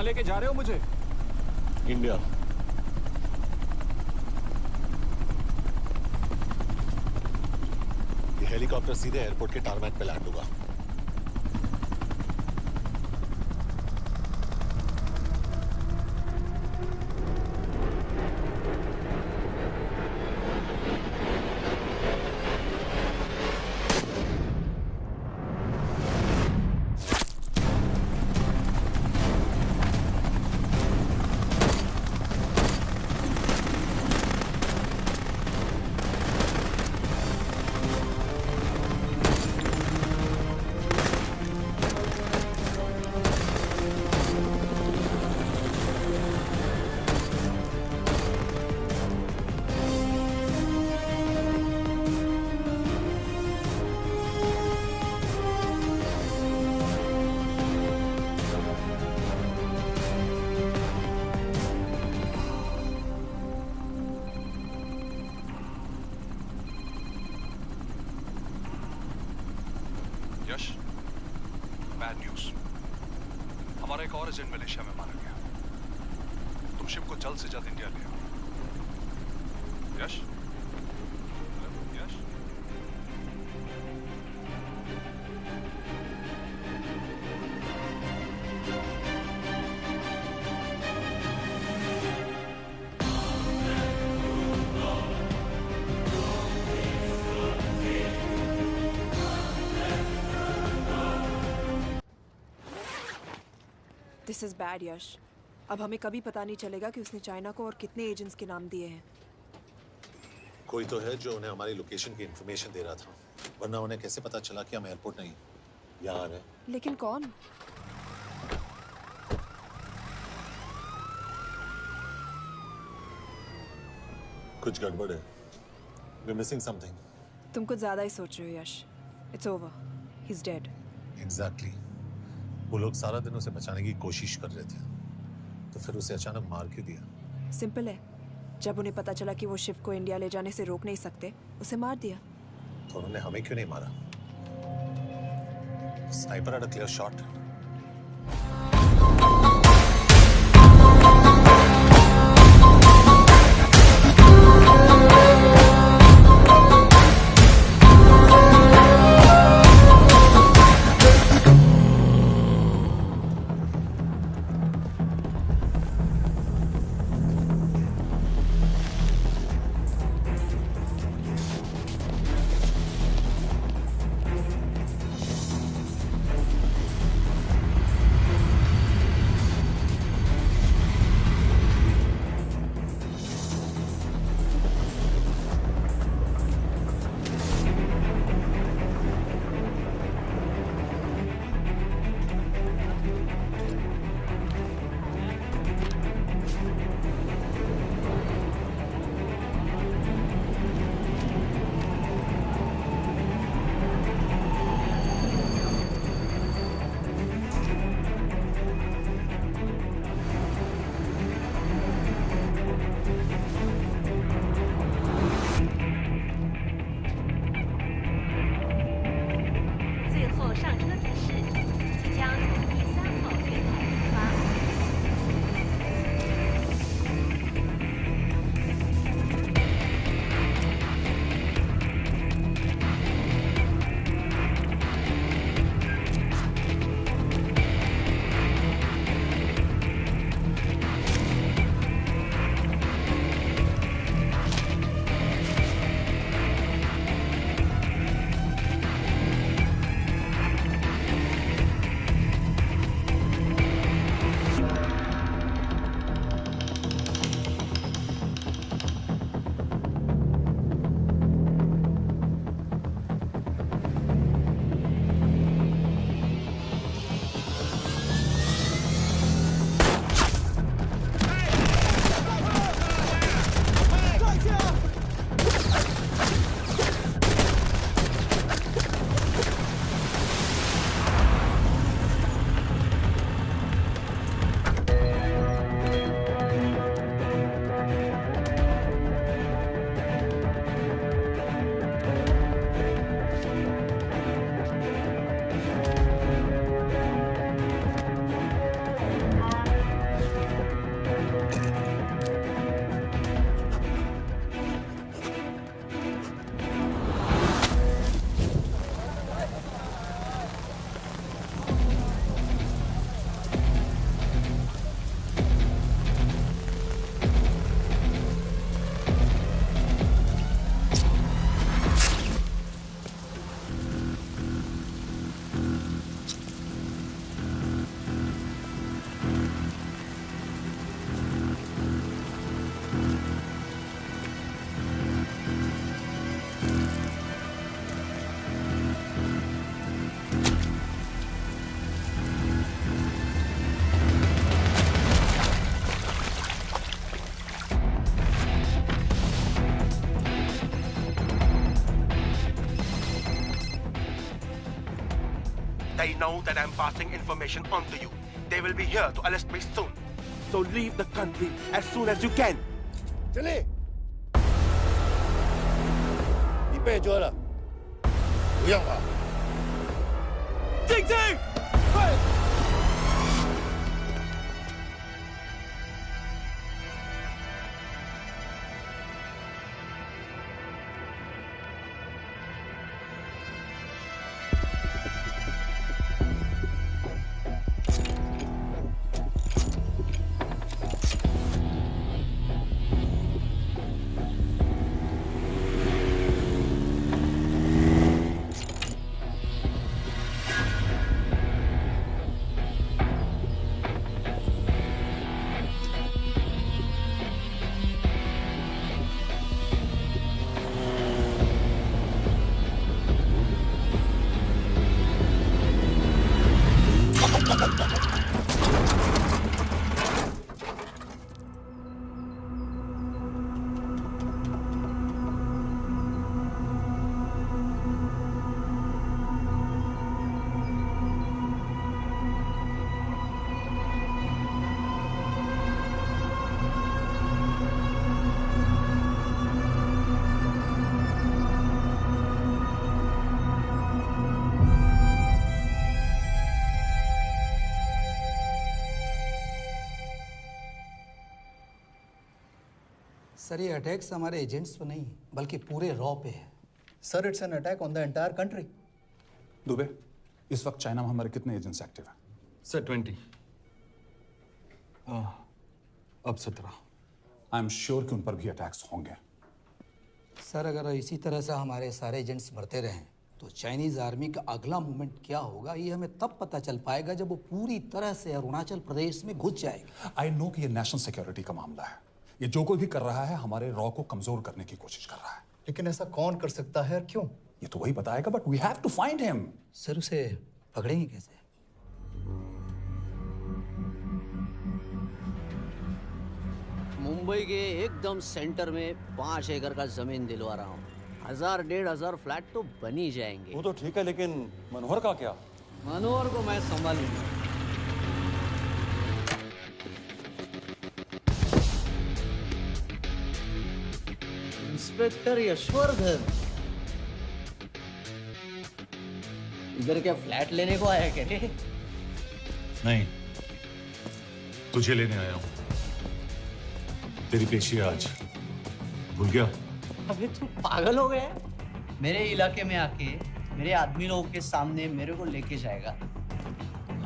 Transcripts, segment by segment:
कहाँ लेके जा रहे हो मुझे? इंडिया। ये हेलीकॉप्टर सीधे एयरपोर्ट के टारमैक पे लैंड होगा। यश, बैड न्यूज। हमारा एक और एजेंट मलेशिया में मारा गया। तुम शिप को जल्द से जल्द इंडिया ले आओ। Yash? Hello, Yash? This is bad Yash. अब हमें कभी पता नहीं चलेगा कि उसने चाइना को और कितने एजेंट्स के नाम दिए हैं। कोई तो है जो उन्हें हमारी लोकेशन की इंफॉर्मेशन दे रहा था, वरना उन्हें कैसे पता चला कि हम एयरपोर्ट नहीं यहाँ आ रहे हैं? लेकिन कौन? कुछ गड़बड़ है। We're missing something. तुम कुछ ज्यादा ही सोच रहे हो Yash. It's over, he is dead. Exactly. वो लोग सारा दिन उसे बचाने की कोशिश कर रहे थे, तो फिर उसे अचानक मार क्यों दिया? सिंपल है, जब उन्हें पता चला कि वो शिप को इंडिया ले जाने से रोक नहीं सकते, उसे मार दिया। तो उन्होंने हमें क्यों नहीं मारा? Sniper had a clear shot. They know that I'm passing information on to you. They will be here to arrest me soon. So leave the country as soon as you can. चले 你被捉了不用吧静静快सर ये attacks हमारे agents पे नहीं बल्कि पूरे raw पे है। Sir it's an attack on the entire country. Dubey, इस वक्त चाइना में हमारे कितने एजेंट्स एक्टिव हैं? सर 20। अब 17। आई एम श्योर कि उन पर भी अटैक्स होंगे। सर अगर इसी तरह से हमारे सारे एजेंट्स बढ़ते रहें तो चाइनीज आर्मी का अगला मूवमेंट क्या होगा ये हमें तब पता चल पाएगा जब वो पूरी तरह से अरुणाचल प्रदेश में घुस जाएगी। आई नो कि ये नेशनल सिक्योरिटी का मामला है। ये जो कोई भी कर रहा है हमारे रॉ को कमजोर करने की कोशिश कर रहा है। लेकिन ऐसा कौन कर सकता है और क्यों? ये तो वही बताएगा, but we have to find him. Sir उसे पकड़ेंगे कैसे? मुंबई के एकदम सेंटर में 5 एकड़ का जमीन दिलवा रहा हूँ। 1000-1500 फ्लैट तो बन ही जाएंगे। वो तो ठीक है, लेकिन मनोहर का क्या? मनोहर को मैं संभालूंगा। इंस्पेक्टर यशवर्धन इधर क्या फ्लैट लेने को आया क्या रे? नहीं, तुझे लेने आया हूँ। तेरी पेशी है आज, भूल गया? अबे तू पागल हो गया? मेरे इलाके में आके मेरे आदमी लोगों के सामने मेरे को लेके जाएगा?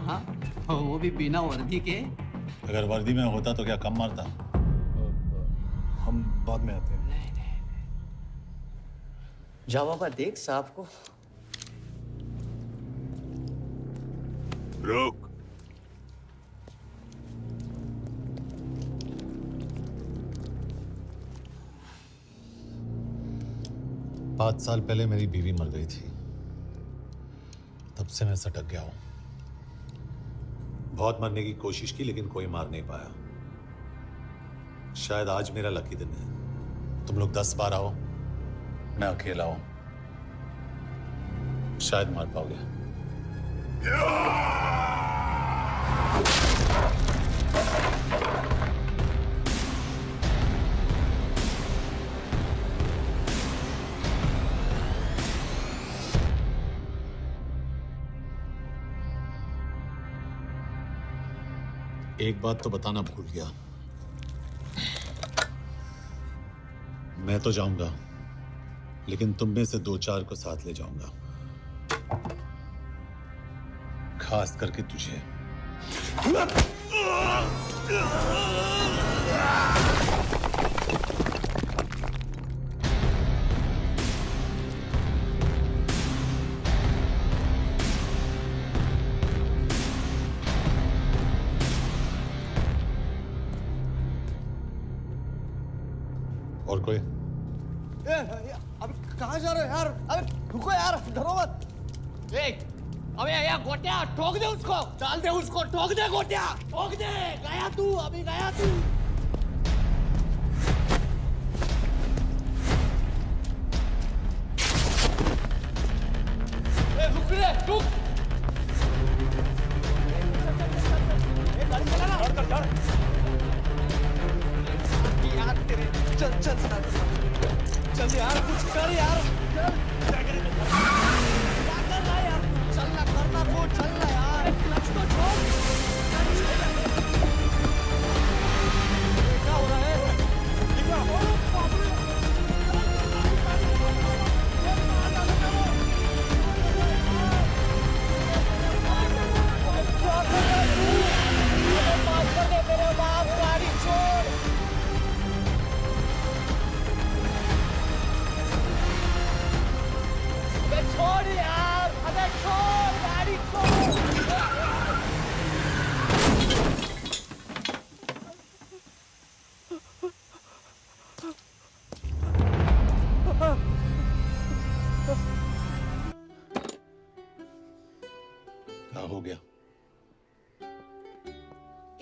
हाँ, वो भी बिना वर्दी के। अगर वर्दी में होता तो क्या कम मारता? हम बाद में आते हैं। जाओ बाबा, देख साहब को। रुक। 5 साल पहले मेरी बीवी मर गई थी। तब से मैं सटक गया हूं। बहुत मरने की कोशिश की लेकिन कोई मार नहीं पाया। शायद आज मेरा लकी दिन है। तुम लोग 10 बार आओ, मैं अकेला हूं, शायद मार पाओगे। एक बात तो बताना भूल गया। मैं तो जाऊंगा, लेकिन तुम में से 2-4 को साथ ले जाऊंगा, खास करके तुझे। और कोई? अबे कहाँ जा रहे हो यार? अबे रुको यार, डरो मत। अबे यार गोटिया, ठोक दे उसको, डाल दे उसको, ठोक दे गोटिया, ठोक दे। गया तू, अभी गया तू। रुक रे, रुक। चल चल यार, कुछ कर यार, चल क्या कर रहा है यार, चलना करना को चलना यार, क्लच तो छोड़। क्या हो रहा है? क्या हो रहा है? मेरे बाप गाड़ी छोड़। छोड़ यार, अबे छोड़ गाड़ी छोड़। क्या हो गया?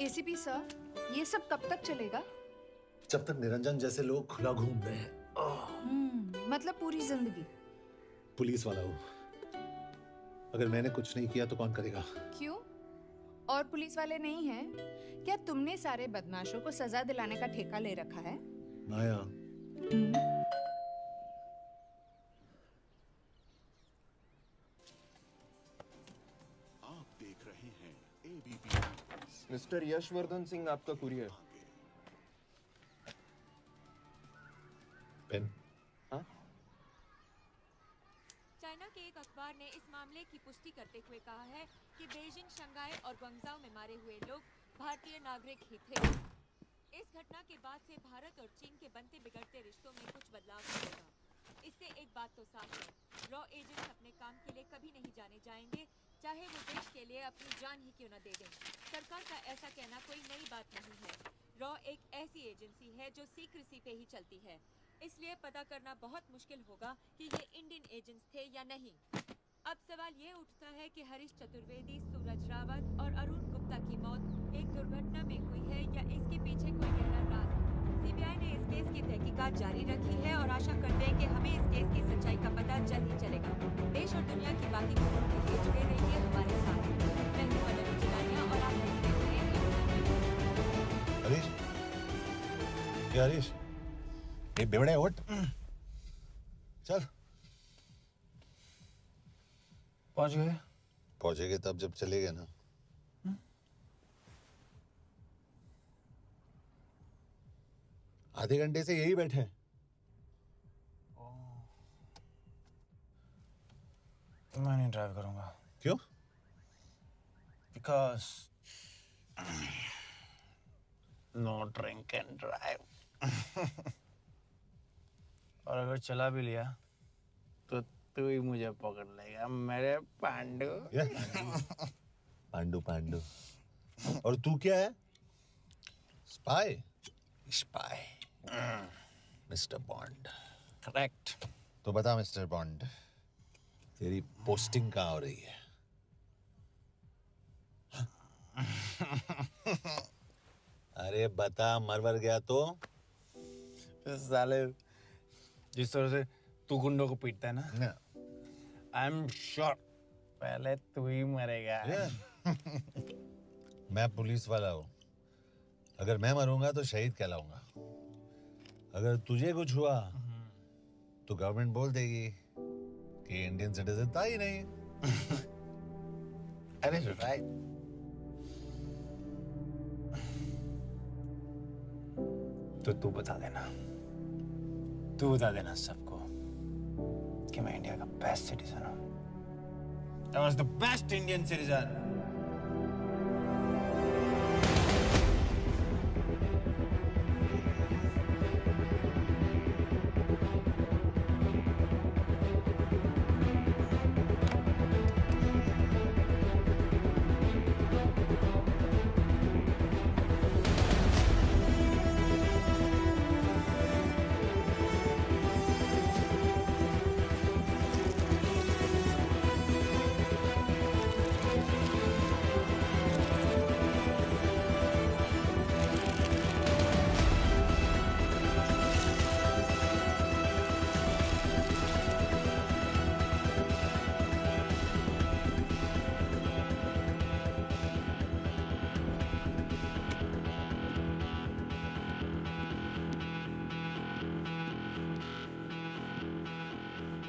एसीपी सर, ये सब कब तक चलेगा? जब तक निरंजन जैसे लोग खुला घूम रहे हैं। मतलब पूरी जिंदगी? पुलिस वाला हूँ, अगर मैंने कुछ नहीं किया तो कौन करेगा? क्यों? और पुलिस वाले नहीं हैं? क्या तुमने सारे बदमाशों को सजा दिलाने का ठेका ले रखा है? माया, आप देख रहे हैं एबीपी। मिस्टर यशवर्धन सिंह, आपका कुरियर। पेन। चाइना के एक अखबार ने इस मामले की पुष्टि करते हुए कहा है कि बीजिंग, शंघाई और ग्वांगझू में मारे हुए लोग भारतीय नागरिक ही थे। इस घटना के बाद से भारत और चीन के बनते बिगड़ते रिश्तों में कुछ बदलाव होगा। इससे एक बात तो साफ है, रॉ एजेंट्स अपने काम के लिए कभी नहीं जाने जाएंगे, चाहे वो देश के लिए अपनी जान ही क्यों न दे दें। सरकार का ऐसा कहना कोई नई बात नहीं है। रॉ एक ऐसी एजेंसी है जो सीक्रेसी पे ही चलती है, इसलिए पता करना बहुत मुश्किल होगा कि ये इंडियन एजेंट्स थे या नहीं। अब सवाल ये उठता है कि हरीश चतुर्वेदी, सूरज रावत और अरुण गुप्ता की मौत एक दुर्घटना में हुई है या इसके पीछे कोई गहरा राज है। सीबीआई ने इस केस की तहकीकात जारी रखी है और आशा करते हैं कि हमें इस केस की सच्चाई का पता जल्द ही चलेगा। देश और दुनिया की बाकी खबरों के लिए जुड़े रहिए हमारे साथ। मैं हूं पल्लवी चिलानिया और आप देख रहे हैं हरीश, क्या हरीश? ये बेवड़े उठ, चल। पहुंच गए? पहुंचेंगे तब जब चले गए ना। आधे घंटे से यही बैठे हैं। मैं नहीं ड्राइव करूंगा। क्यों? Because no drink and drive. और अगर चला भी लिया तो तू ही मुझे पकड़ लेगा, मेरे पांडु। पांडु पांडु। और तू क्या है? Spy? Spy. Mister bond. Correct. तो बता मिस्टर बॉन्ड, तेरी पोस्टिंग कहाँ हो रही है? अरे बता, मरवर गया तो? साले, जिस तरह से तू गुंडों को पीटता है ना, आई एम श्योर पहले तू ही मरेगा। मैं पुलिस वाला हूँ, अगर मैं मरूंगा तो शहीद कहलाऊंगा। अगर तुझे कुछ हुआ तो गवर्नमेंट बोल देगी कि इंडियन सिटीजन था ही नहीं। अरे राइट। तो तू बता देना, तू बता देना सबको कि मैं इंडिया का बेस्ट सिटीजन हूँ। I was the best Indian citizen.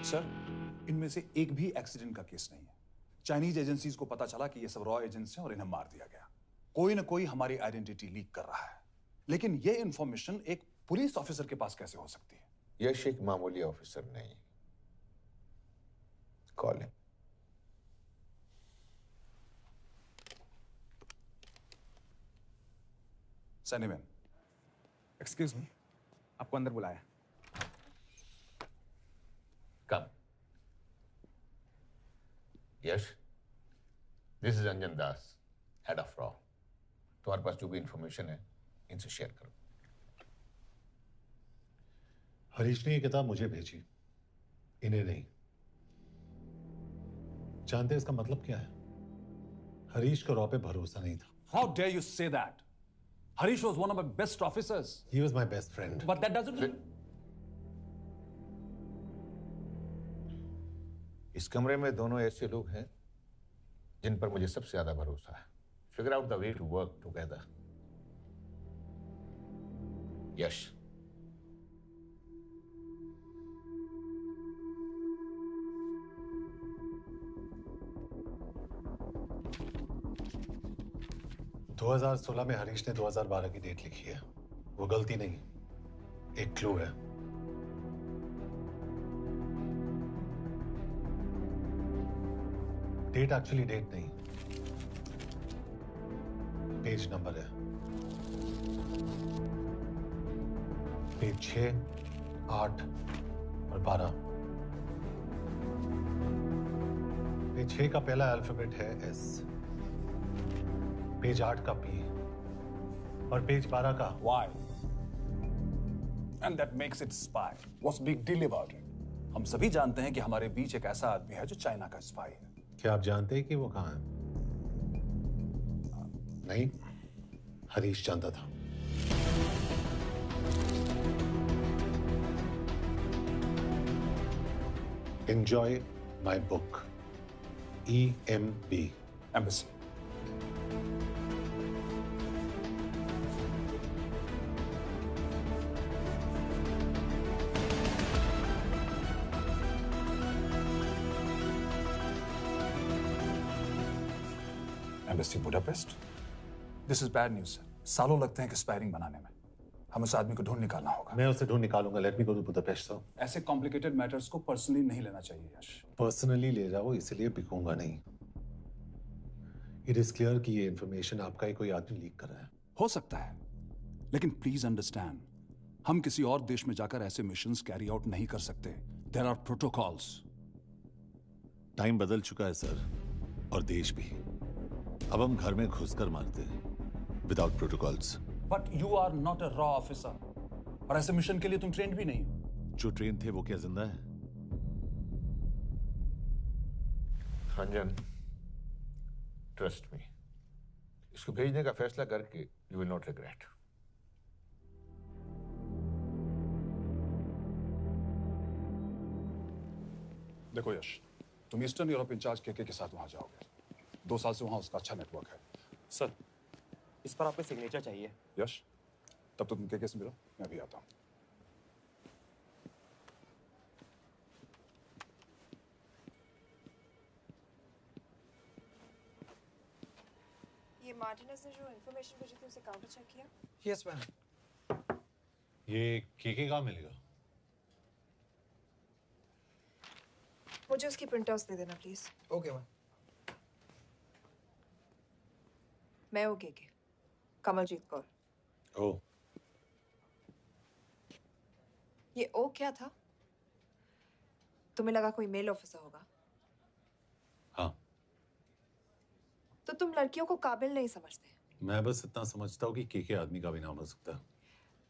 Sir, इनमें से एक भी एक्सीडेंट का केस नहीं है। चाइनीज एजेंसीज को पता चला कि ये सब रॉ एजेंट्स हैं और इन्हें मार दिया गया। कोई ना कोई हमारी आइडेंटिटी लीक कर रहा है, लेकिन ये इंफॉर्मेशन एक पुलिस ऑफिसर के पास कैसे हो सकती है? यश एक मामूली ऑफिसर नहीं। Call him. Sunny man, excuse me, आपको अंदर बुलाया। Come. Yash, this is Anjan Das, head of रॉ। तुम्हारे पास जो भी इंफॉर्मेशन है इनसे शेयर करो। हरीश ने ये किताब मुझे भेजी, इन्हें नहीं। जानते हैं इसका मतलब क्या है? हरीश को रॉ पे भरोसा नहीं था। How dare you say that? Harish was one of my best officers. He was my best friend. But that doesn't. इस कमरे में दोनों ऐसे लोग हैं जिन पर मुझे सबसे ज्यादा भरोसा है। Figure out the way to work together. यश, दो 2016 में हरीश ने 2012 की डेट लिखी है। वो गलती नहीं, एक क्लू है। डेट एक्चुअली डेट नहीं, पेज नंबर है। पेज 6, 8 और 12। पेज 6 का पहला अल्फाबेट है एस, पेज 8 का पी और पेज 12 का Y. And that makes it spy. What's big deal about it? हम सभी जानते हैं कि हमारे बीच एक ऐसा आदमी है जो चाइना का स्पाई है। क्या आप जानते हैं कि वो कहां है? नहीं, हरीश जानता था। Enjoy my book. EMB. Embassy. Embassy Budapest? This is bad news, sir. सालों लगते हैं एक्सपायरिंग बनाने में। हम उस आदमी को ढूंढ निकालना होगा। मैं उसे ढूंढ निकालूंगा। Let me go to Budapest sir. ऐसे कॉम्प्लिकेटेड मैटर्स को पर्सनली नहीं लेना चाहिए यश। पर्सनली ले जाओ, इसलिए बिकूंगा नहीं। इट इज क्लियर कि ये इंफॉर्मेशन आपका ही कोई आदमी लीक कर रहा है। हो सकता है, लेकिन प्लीज अंडरस्टैंड, हम किसी और देश में जाकर ऐसे मिशंस कैरी आउट नहीं कर सकते। There are protocols. टाइम बदल चुका है सर, और देश भी। अब हम घर में घुसकर मारते हैं without protocols. But you are not a रॉ ऑफिसर, और ऐसे मिशन के लिए तुम ट्रेंड भी नहीं हो। जो ट्रेन थे वो क्या जिंदा है? अंजन, ट्रस्ट मी, इसको भेजने का फैसला करके यू विल नॉट रिग्रेट। देखो यश, तुम ईस्टर्न यूरोप इंचार्ज के साथ वहां जाओगे। 2 साल से वहां उसका अच्छा नेटवर्क है। सर, इस पर आपके सिग्नेचर चाहिए। यश, तब तो तुम के से मिलो, मैं भी आता हूं। ये मार्टिनेज ने जो इन्फॉर्मेशन भेजी थी उसे काउंटर चेक किया? Yes ma'am. ये केके कहाँ मिलेगा? मुझे उसकी प्रिंटआउट्स दे देना प्लीज। Okay ma'am. मैं हूँ केके, कमलजीत कौर। ओ, ये ओ क्या था? तुम्हें लगा कोई मेल ऑफिसर होगा? हाँ। तो तुम लड़कियों को काबिल नहीं समझते? मैं बस इतना समझता हूँ कि केके आदमी का भी नाम हो सकता है।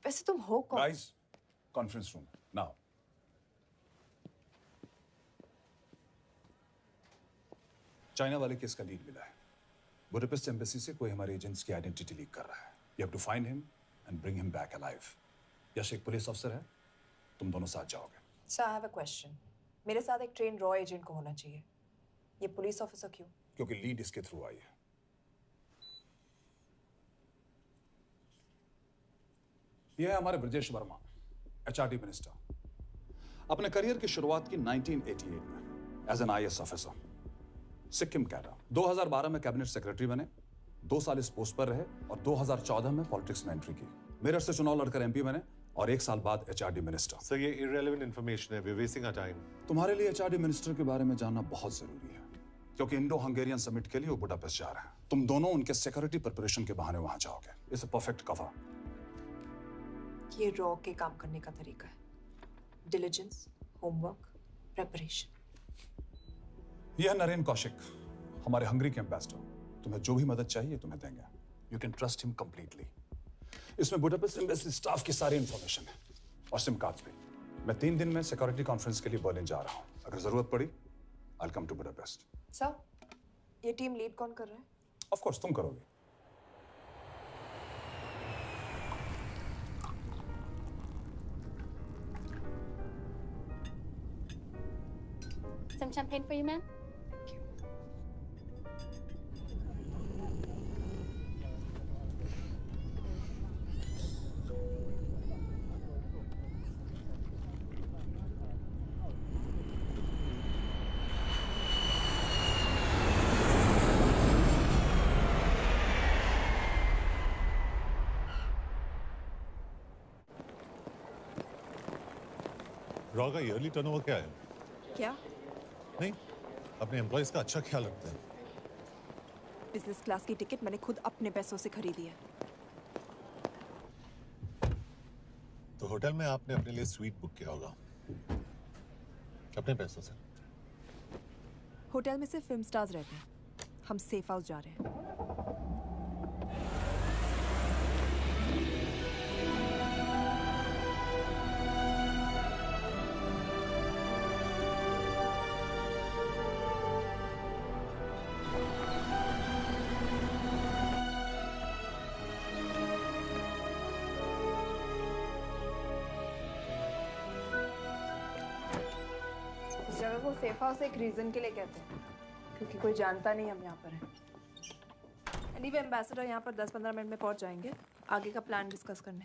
वैसे तुम हो कौन? Guys, conference room now. China वाले केस का लीड मिला है। बुडापेस्ट एम्बेसी से कोई हमारे एजेंट्स की आइडेंटिटी लीक कर रहा है। You have to find him and bring him back alive. Yash एक पुलिस अफसर है, तुम दोनों साथ जाओगे। Sir, I have a question. मेरे साथ एक ट्रेन रॉ एजेंट को होना चाहिए, ये पुलिस ऑफिसर क्यों? क्योंकि लीड इसके थ्रू आई है। ये है हमारे ब्रजेश वर्मा, HRD मिनिस्टर। अपने करियर की शुरुआत की 1988 में as an IAS officer, Sikkim cadre. 2012 में कैबिनेट सेक्रेटरी बने, 2 साल इस पोस्ट पर रहे और 2014 में पॉलिटिक्स में एंट्री की। मेरठ से चुनाव लड़कर MP बने और 1 साल बाद HRD मिनिस्टर। सर ये irrelevant information है, we're wasting our time। तुम्हारे लिए HRD मिनिस्टर के बारे में जानना बहुत जरूरी है, क्योंकि इंडो हंगेरियन समिट के लिए वो बुडापेस्ट जा रहे हैं। तुम दोनों उनके सिक्योरिटी प्रिपरेशन के बहाने वहां जाओगे। It's a perfect cover. ये रॉ के काम करने का तरीका है, डिलिजेंस, होमवर्क, प्रेपरेशन। यह नरेन कौशिक, हमारे हंगरी के एम्बेसडर। तुम्हें जो भी मदद चाहिए तुम्हें देंगे। You can trust him completely. इसमें बुडापेस्ट एम्बेसी स्टाफ की सारी इंफॉर्मेशन है और सिम कार्ड्स भी। मैं 3 दिन में सिक्योरिटी कॉन्फ्रेंस के लिए बर्लिन जा रहा हूँ। अगर जरूरत पड़ी I will come to Budapest. Sir, ये टीम लीड कौन कर रहा है? ऑफ कोर्स तुम करोगे। Some champagne for you, ma'am? Raw का ईयरली टर्नओवर क्या है? क्या? नहीं, अपने एम्प्लॉइज का अच्छा ख्याल रखते हैं। बिजनेस क्लास की टिकट मैंने खुद अपने पैसों से खरीदी है। तो होटल में आपने अपने लिए स्वीट बुक किया होगा अपने पैसों से। होटल में सिर्फ फिल्म स्टार्स रहते हैं, हम सेफ हाउस जा रहे हैं। इस जगह को सेफ हाउस एक रीजन के लिए कहते हैं, क्योंकि कोई जानता नहीं हम यहाँ पर हैं। एनीवे एम्बेसडर यहाँ पर 10-15 मिनट में पहुँच जाएंगे आगे का प्लान डिस्कस करने।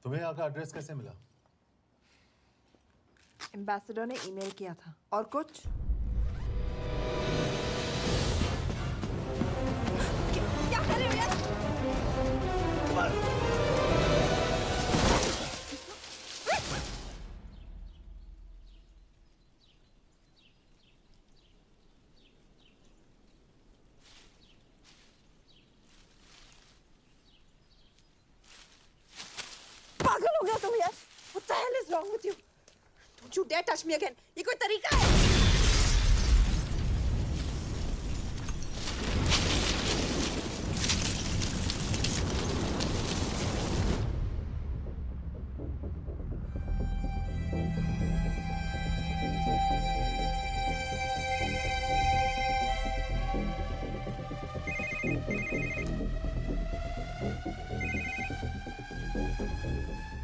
तुम्हें यहाँ का एड्रेस कैसे मिला? एम्बेसडर ने ईमेल किया था। और कुछ? क्या कर रहे हो यार? पागल हो गया तुम यार? What the hell is wrong with you? Don't you dare touch me again. ये कोई तरीका है?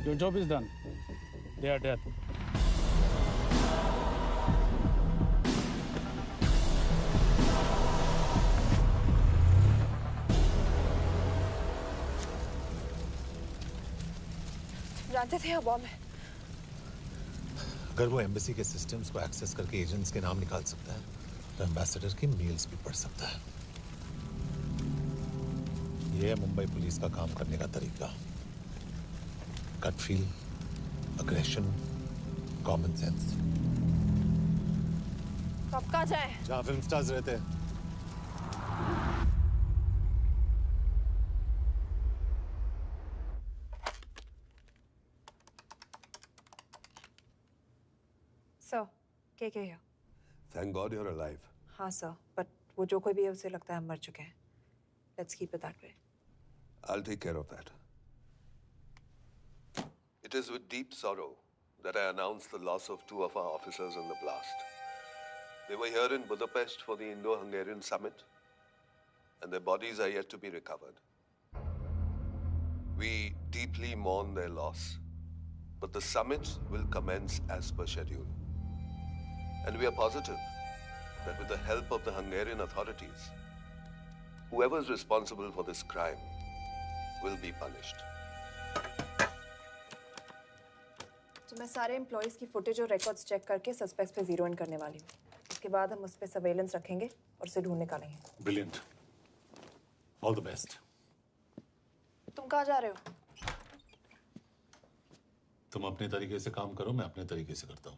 Your job is done. They are dead. जानते थे यहाँ बॉम्ब है। अगर वो एम्बेसी के सिस्टम्स को एक्सेस करके एजेंट्स के नाम निकाल सकता है, तो एम्बेसडर की मेल्स भी पढ़ सकता है। ये है मुंबई पुलिस का काम करने का तरीका। Gut feel, aggression, common sense. कब कहाँ जाए? जहाँ फिल्म स्टार्स रहते हैं। सर, के here? Thank God you're alive. हाँ सर, बट वो जो कोई भी है उसे लगता है हम मर चुके हैं। Let's keep it that way. I'll take care of that. It is with deep sorrow that I announce the loss of 2 of our officers in the blast. They were here in Budapest for the Indo-Hungarian summit, and their bodies are yet to be recovered. We deeply mourn their loss, but the summit will commence as per schedule. And we are positive that with the help of the Hungarian authorities, whoever is responsible for this crime will be punished. तो मैं सारे employees की footage और records check करके suspects पे zero in करने वाली हूँ। उसके बाद हम उस पर सर्वेलेंस रखेंगे और उसे ढूंढ निकालेंगे। Brilliant, all the best. तुम कहाँ जा रहे हो? तुम अपने तरीके से काम करो, मैं अपने तरीके से करता हूँ।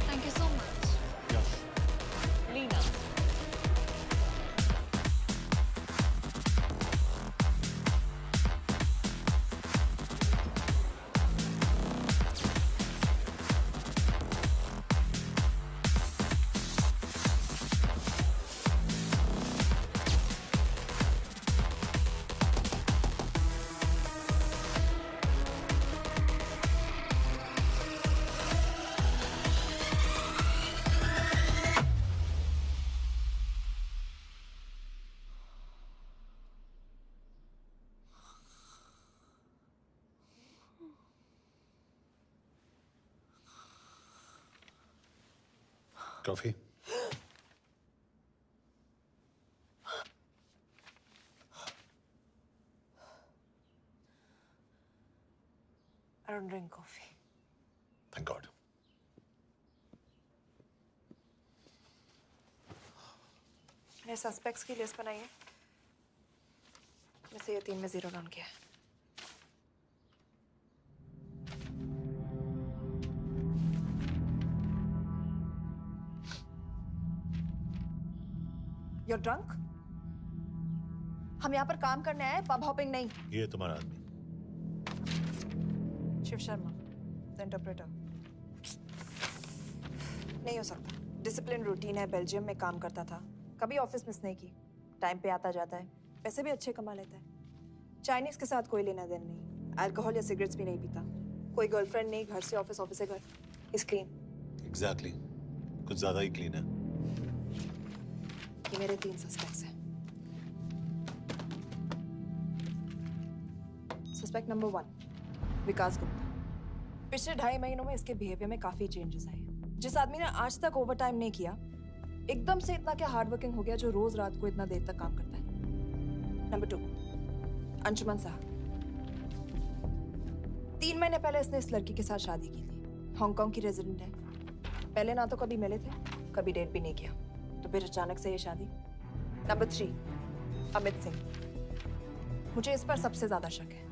Thank you so much. Lena. Coffee? I don't drink coffee. Thank God. मैंने सस्पेक्ट्स की लिस्ट बनाई है। में से ये 3 में जीरो डाउन किया है। You're drunk? हम यहाँ पर काम करने आए, पब हॉपिंग नहीं। ये तुम्हारा आदमी। Shiv Sharma, the interpreter. नहीं हो सकता। डिसिप्लिन रूटीन है, बेल्जियम में काम करता था, कभी ऑफिस मिस नहीं की, टाइम पे आता जाता है, पैसे भी अच्छे कमा लेता है। चाइनीज के साथ कोई लेना देना नहीं, अल्कोहल या सिगरेट्स भी नहीं पीता, कोई गर्लफ्रेंड नहीं, घर से ऑफिस, ऑफिस से घर। Is clean. एग्जैक्टली, कुछ ज्यादा ही क्लीन है। ये मेरे 3 सस्पेक्ट्स हैं। सस्पेक्ट नंबर 1, विकास गुप्ता। पिछले 2.5 महीनों में इसके बिहेवियर में काफी चेंजेस आए। जिस आदमी ने आज तक ओवर टाइम नहीं किया, एकदम से इतना क्या हार्ड वर्किंग हो गया जो रोज रात को इतना देर तक काम करता है। नंबर 2, अंशुमन साह। 3 महीने पहले इसने इस लड़की के साथ शादी की थी, हांगकांग की रेजिडेंट है। पहले ना तो कभी मिले थे, कभी डेट भी नहीं किया, तो फिर अचानक से ये शादी। नंबर 3, अमित सिंह। मुझे इस पर सबसे ज्यादा शक है।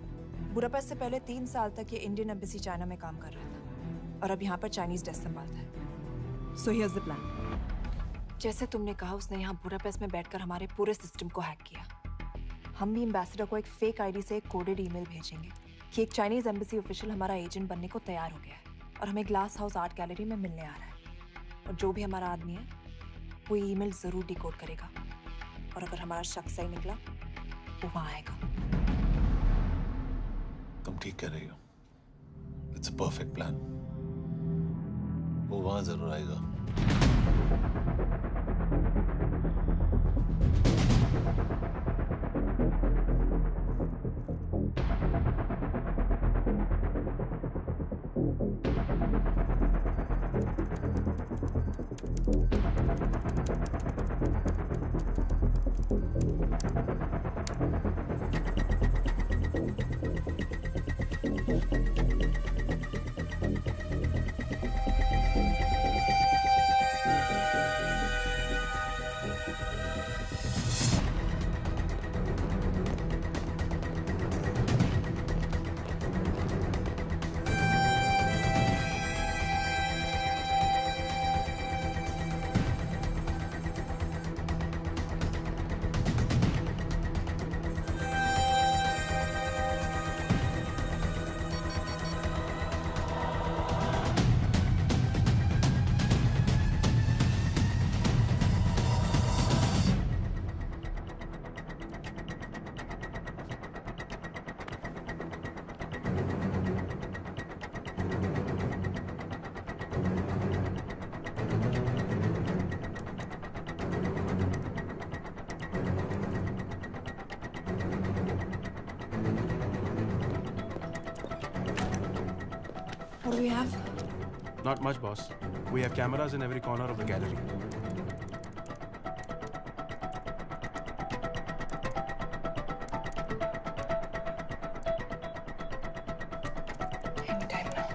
बुडापेस्ट से पहले 3 साल तक ये इंडियन एम्बेसी चाइना में काम कर रहा था और अब यहाँ पर चाइनीज डेस्क संभालता है। So here's the plan. जैसे तुमने कहा, उसने यहाँ बुडापेस्ट में बैठकर हमारे पूरे सिस्टम को हैक किया। हम भी एम्बेसडर को एक फेक आईडी से एक कोडेड ईमेल भेजेंगे कि एक चाइनीज एम्बेसी ऑफिशियल हमारा एजेंट बनने को तैयार हो गया है और हमें ग्लास हाउस आर्ट गैलरी में मिलने आ रहा है। और जो भी हमारा आदमी है वो ईमेल जरूर डिकोड करेगा और अगर हमारा शक सही निकला वो वहां आएगा। तुम ठीक कह रही हो। It's a perfect plan. वो वहां जरूर आएगा। do we have? Not much, boss. We have cameras in every corner of the gallery. Anytime now.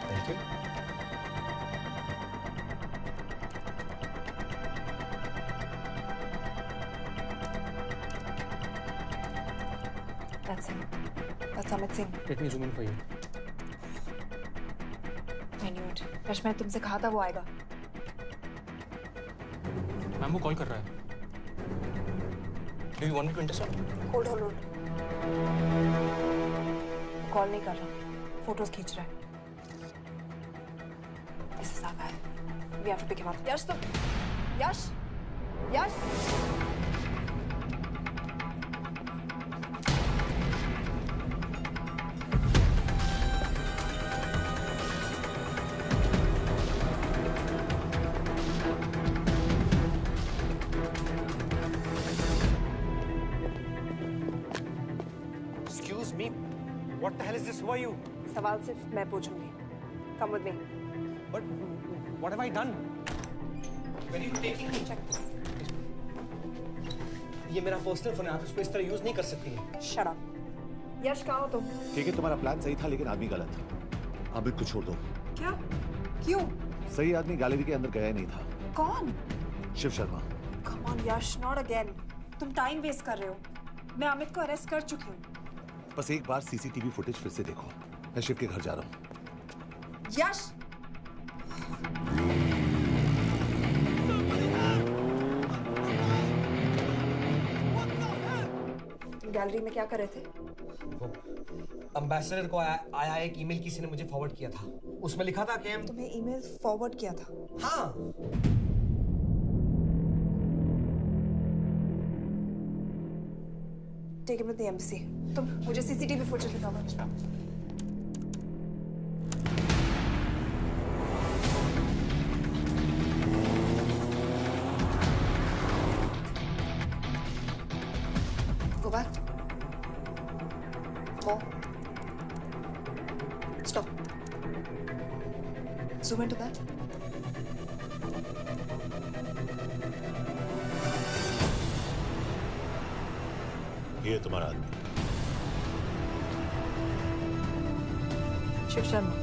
Thank you. That's him. That's Amit Singh. Let me zoom in for you. I knew it. Rush मैं तुमसे कहा था वो आएगा. Ma'am वो call कर रहा है. Do you want me to intercept? Hold. Call नहीं कर रहा. फोटोज खींच रहा है. This is our guy. We have to pick him up. यश तुम. यश. Excuse me. What the hell is this? Who are you? सवाल सिर्फ मैं पूछूंगी. Come with me. But what have I done? Where are you taking me? Check this. ये मेरा personal phone है. आप इसको इस तरह यूज नहीं कर सकती हैं. Shut up. यश कहाँ हो तुम? ठीक है, तुम्हारा प्लान सही था लेकिन आदमी गलत. अमित को छोड़ दो. क्या? क्यों? सही आदमी गैलरी के अंदर गया ही नहीं था. कौन? Shiv Sharma. Come on Yash, not again. तुम टाइम वेस्ट कर रहे हो. मैं अमित को अरेस्ट कर चुकी हूँ. बस एक बार सीसीटीवी फुटेज फिर से देखो. मैं शिव के घर जा रहा हूँ. यश! गैलरी में क्या कर रहे थे? एम्बेसडर को आया एक ईमेल किसी ने मुझे फॉरवर्ड किया था. उसमें लिखा था कि तुम्हें ईमेल फॉरवर्ड किया था? हाँ. Take him to the embassy. तुम मुझे सीसीटीवी फुटेज दिखाओ. Go back. More. Stop. Zoom into that. ये तुम्हारा आदमी. शिव शर्मा.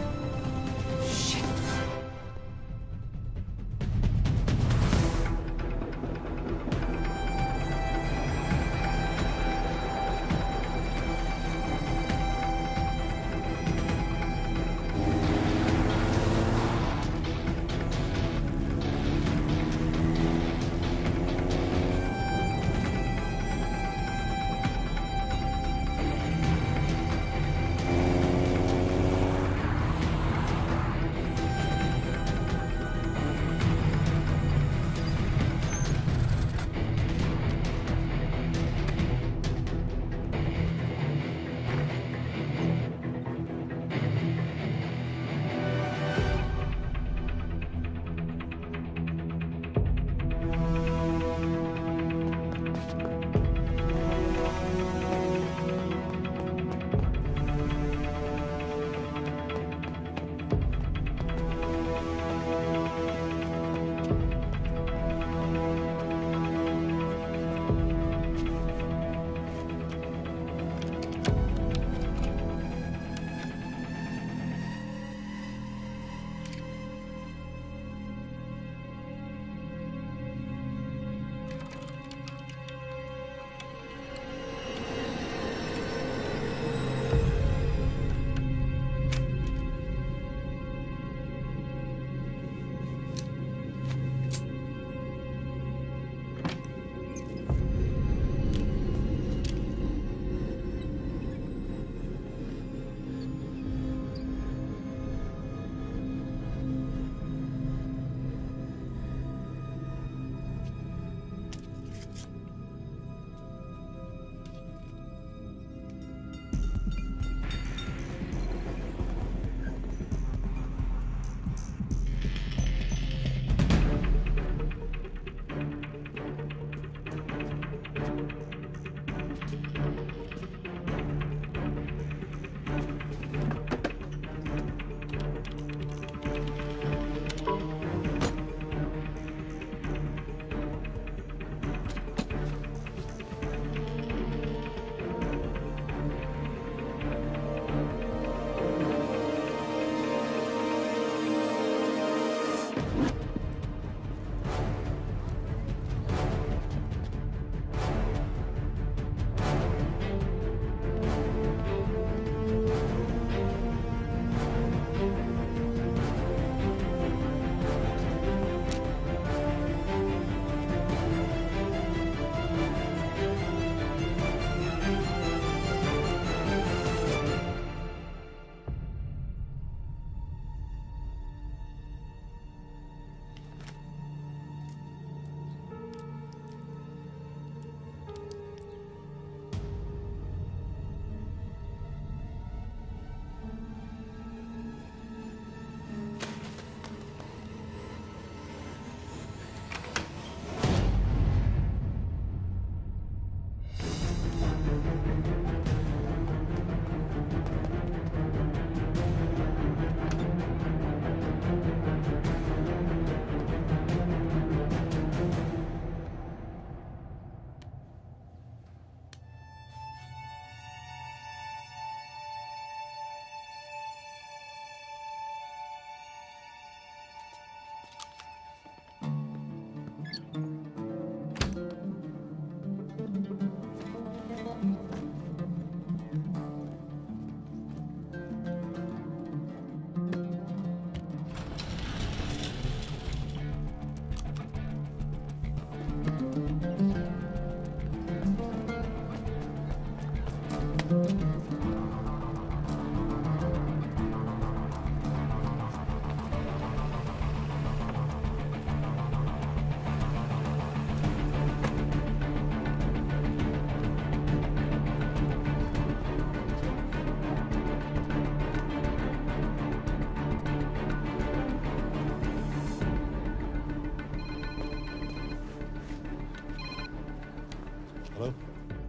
हेलो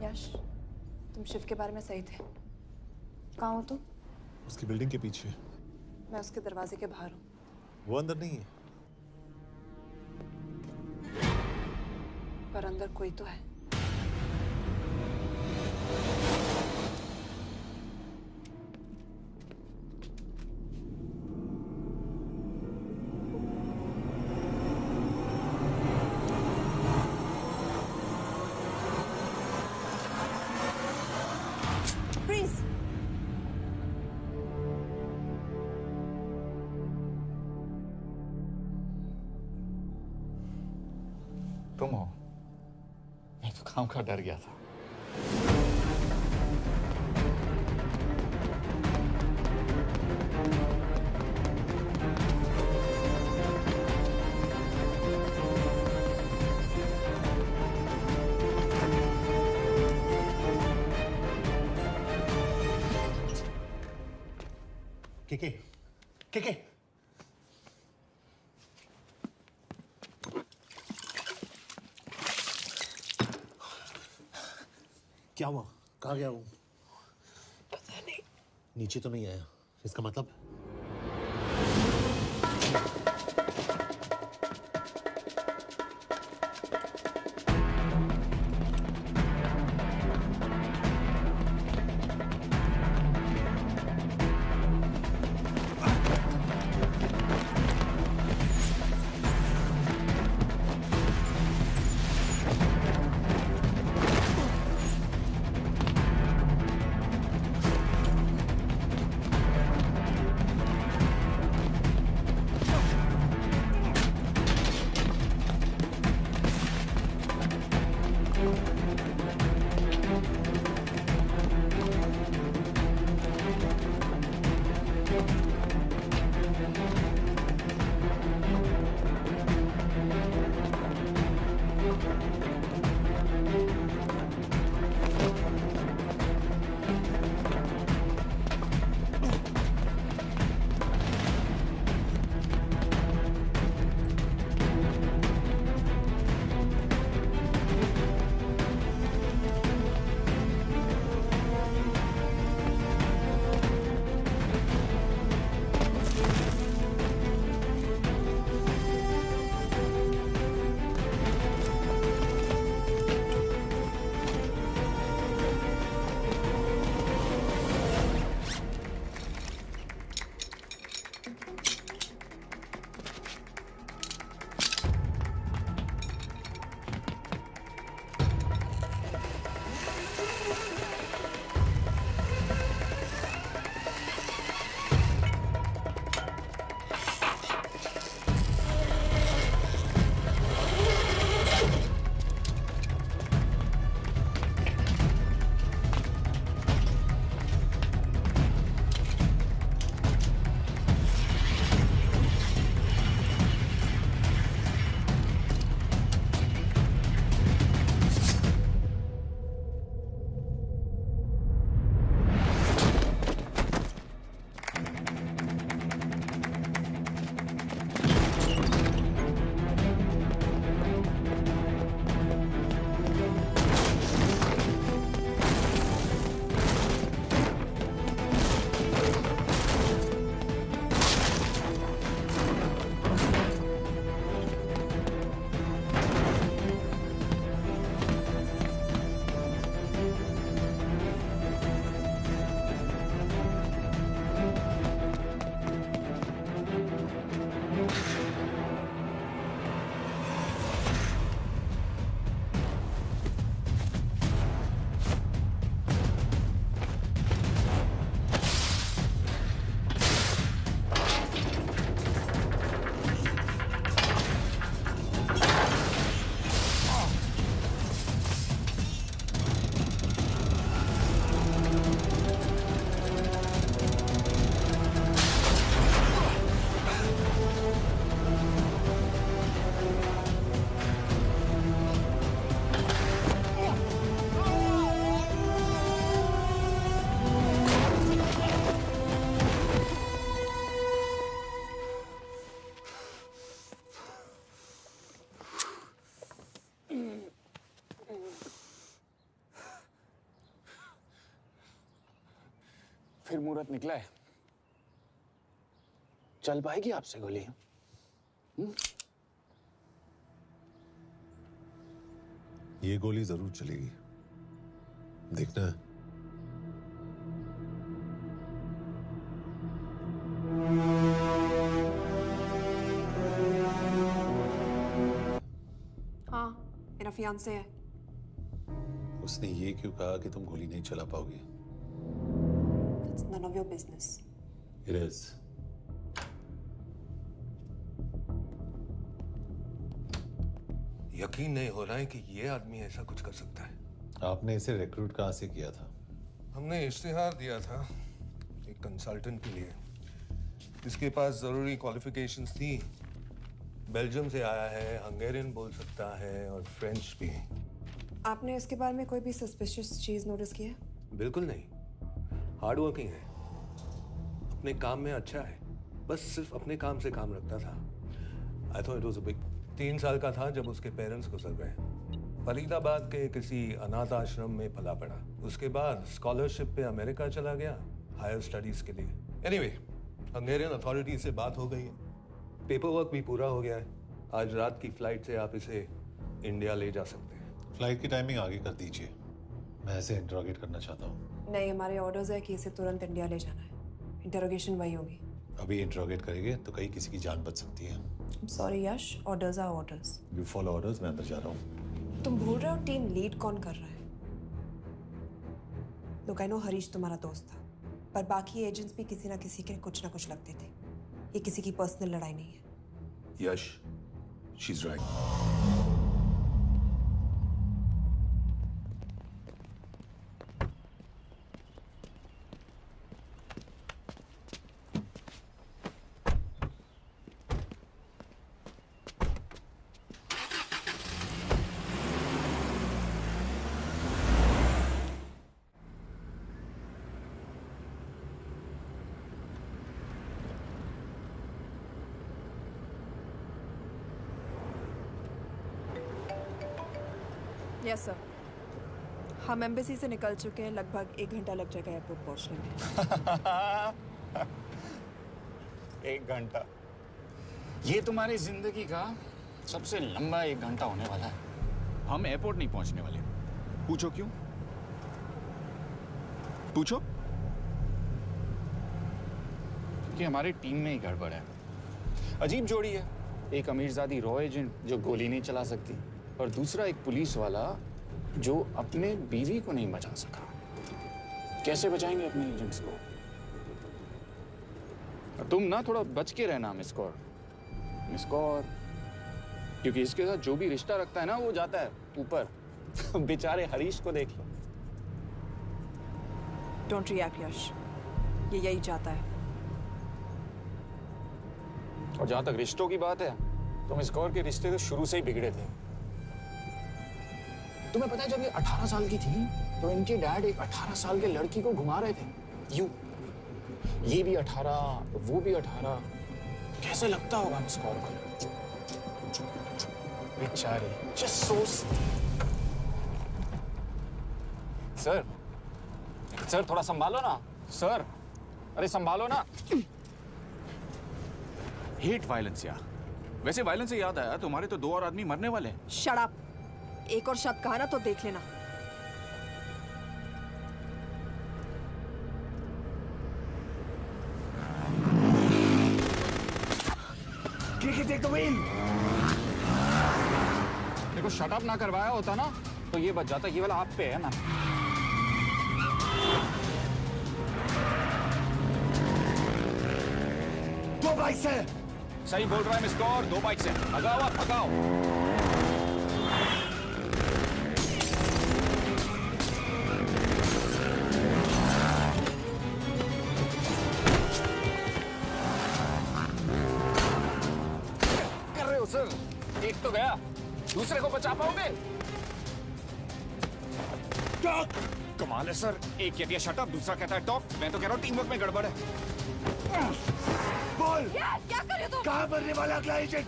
यश, तुम शिव के बारे में सही थे। कहाँ हो तुम? उसकी बिल्डिंग के पीछे। मैं उसके दरवाजे के बाहर हूँ। वो अंदर नहीं है। पर अंदर कोई तो है। Freeze! तुम हो? मैं तो काम का डर गया था। के क्या हुआ? कहाँ गया वो? पता नहीं। नीचे तो नहीं आया, इसका मतलब? फिर मुहूर्त निकला है। चल पाएगी आपसे गोली? ये गोली जरूर चलेगी, देखना है। हाँ, मेरा फियांसे है। उसने ये क्यों कहा कि तुम गोली नहीं चला पाओगी? It's none of your business. It is. यकीन नहीं हो रहा है कि ये आदमी ऐसा कुछ कर सकता है। आपने इसे रिक्रूट कहाँ से किया था? हमने इश्तिहार दिया था एक कंसल्टेंट के लिए, जिसके पास जरूरी क्वालिफिकेशंस थी। बेल्जियम से आया है, हंगेरियन बोल सकता है और फ्रेंच भी। आपने इसके बारे में कोई भी सस्पिशियस चीज नोटिस की है? बिल्कुल नहीं, हार्ड वर्किंग है, अपने काम में अच्छा है, बस सिर्फ अपने काम से काम रखता था। I thought it was a big. 3 साल का था जब उसके पेरेंट्स गुजर गए। फरीदाबाद के किसी अनाथ आश्रम में पला पड़ा। उसके बाद स्कॉलरशिप पे अमेरिका चला गया हायर स्टडीज के लिए। एनीवे, हंगेरियन अथॉरिटी से बात हो गई है, पेपर वर्क भी पूरा हो गया है। आज रात की फ्लाइट से आप इसे इंडिया ले जा सकते हैं। फ्लाइट की टाइमिंग आगे कर दीजिए, मैं इसे इंटरोगेट करना चाहता हूँ। नहीं, हमारे ऑर्डर्स है कि इसे तुरंत इंडिया ले जाना है। इंटरोगेशन वही होगी। अभी इंटरोगेट करेंगे तो कहीं किसी की जान बच सकती है। Sorry Yash, orders are orders. You follow orders, मैं अंदर जा रहा हूँ। तुम भूल रहे हो टीम लीड कौन कर रहा है? लोग आई नो हरीश तुम्हारा दोस्त था, पर बाकी एजेंट्स भी किसी ना किसी के कुछ ना कुछ लगते थे। ये किसी की पर्सनल लड़ाई नहीं है। Yash, she is right. Yes sir, हम एम्बेसी से निकल चुके हैं। लगभग 1 घंटा लग जाएगा एयरपोर्ट पहुंचने में। 1 घंटा? ये तुम्हारी जिंदगी का सबसे लंबा 1 घंटा होने वाला है। हम एयरपोर्ट नहीं पहुंचने वाले। पूछो क्यों? पूछो। कि हमारी टीम में ही गड़बड़ है। अजीब जोड़ी है, एक अमीरजादी रॉ एजेंट जो गोली नहीं चला सकती और दूसरा एक पुलिस वाला जो अपने बीवी को नहीं बचा सका। कैसे बचाएंगे अपने एजेंट्स को? तुम ना थोड़ा बच के रहना मिस्कौर, क्योंकि इसके साथ जो भी रिश्ता रखता है ना वो जाता है ऊपर। बेचारे हरीश को देख लो। डोंट रिएक्ट यश, ये यही चाहता है। और जहां तक रिश्तों की बात है तो मिस्कौर के रिश्ते तो शुरू से ही बिगड़े थे। तुम्हें पता है जब ये 18 साल की थी तो इनके डैड एक 18 साल के लड़की को घुमा रहे थे यूं। ये भी 18, वो भी 18। कैसे लगता होगा मिस्कौर को? बेचारे। Just so. सर थोड़ा संभालो ना सर। अरे संभालो ना। हेट वायलेंस यार। वैसे वायलेंस से याद आया, तुम्हारे तो 2 और आदमी मरने वाले हैं। Shut up. एक और शब्द कहा ना तो देख लेना। देखो शट अप ना करवाया होता ना तो ये बच जाता। ये वाला आप पे है ना। दो बाइक से। सही बोल रहा है मिस्कौर, 2 बाइक से। भगाओ आप, भगाओ। सर एक तो गया, दूसरे को बचा पाओगे? टॉक। कमाल है सर, एक कहती है शट अप, दूसरा कहता है टॉक। मैं तो कह रहा हूँ टीम वर्क में गड़बड़ है। बोल क्या कर रहे हो तुम? कहाँ मरने वाला अगला एजेंट?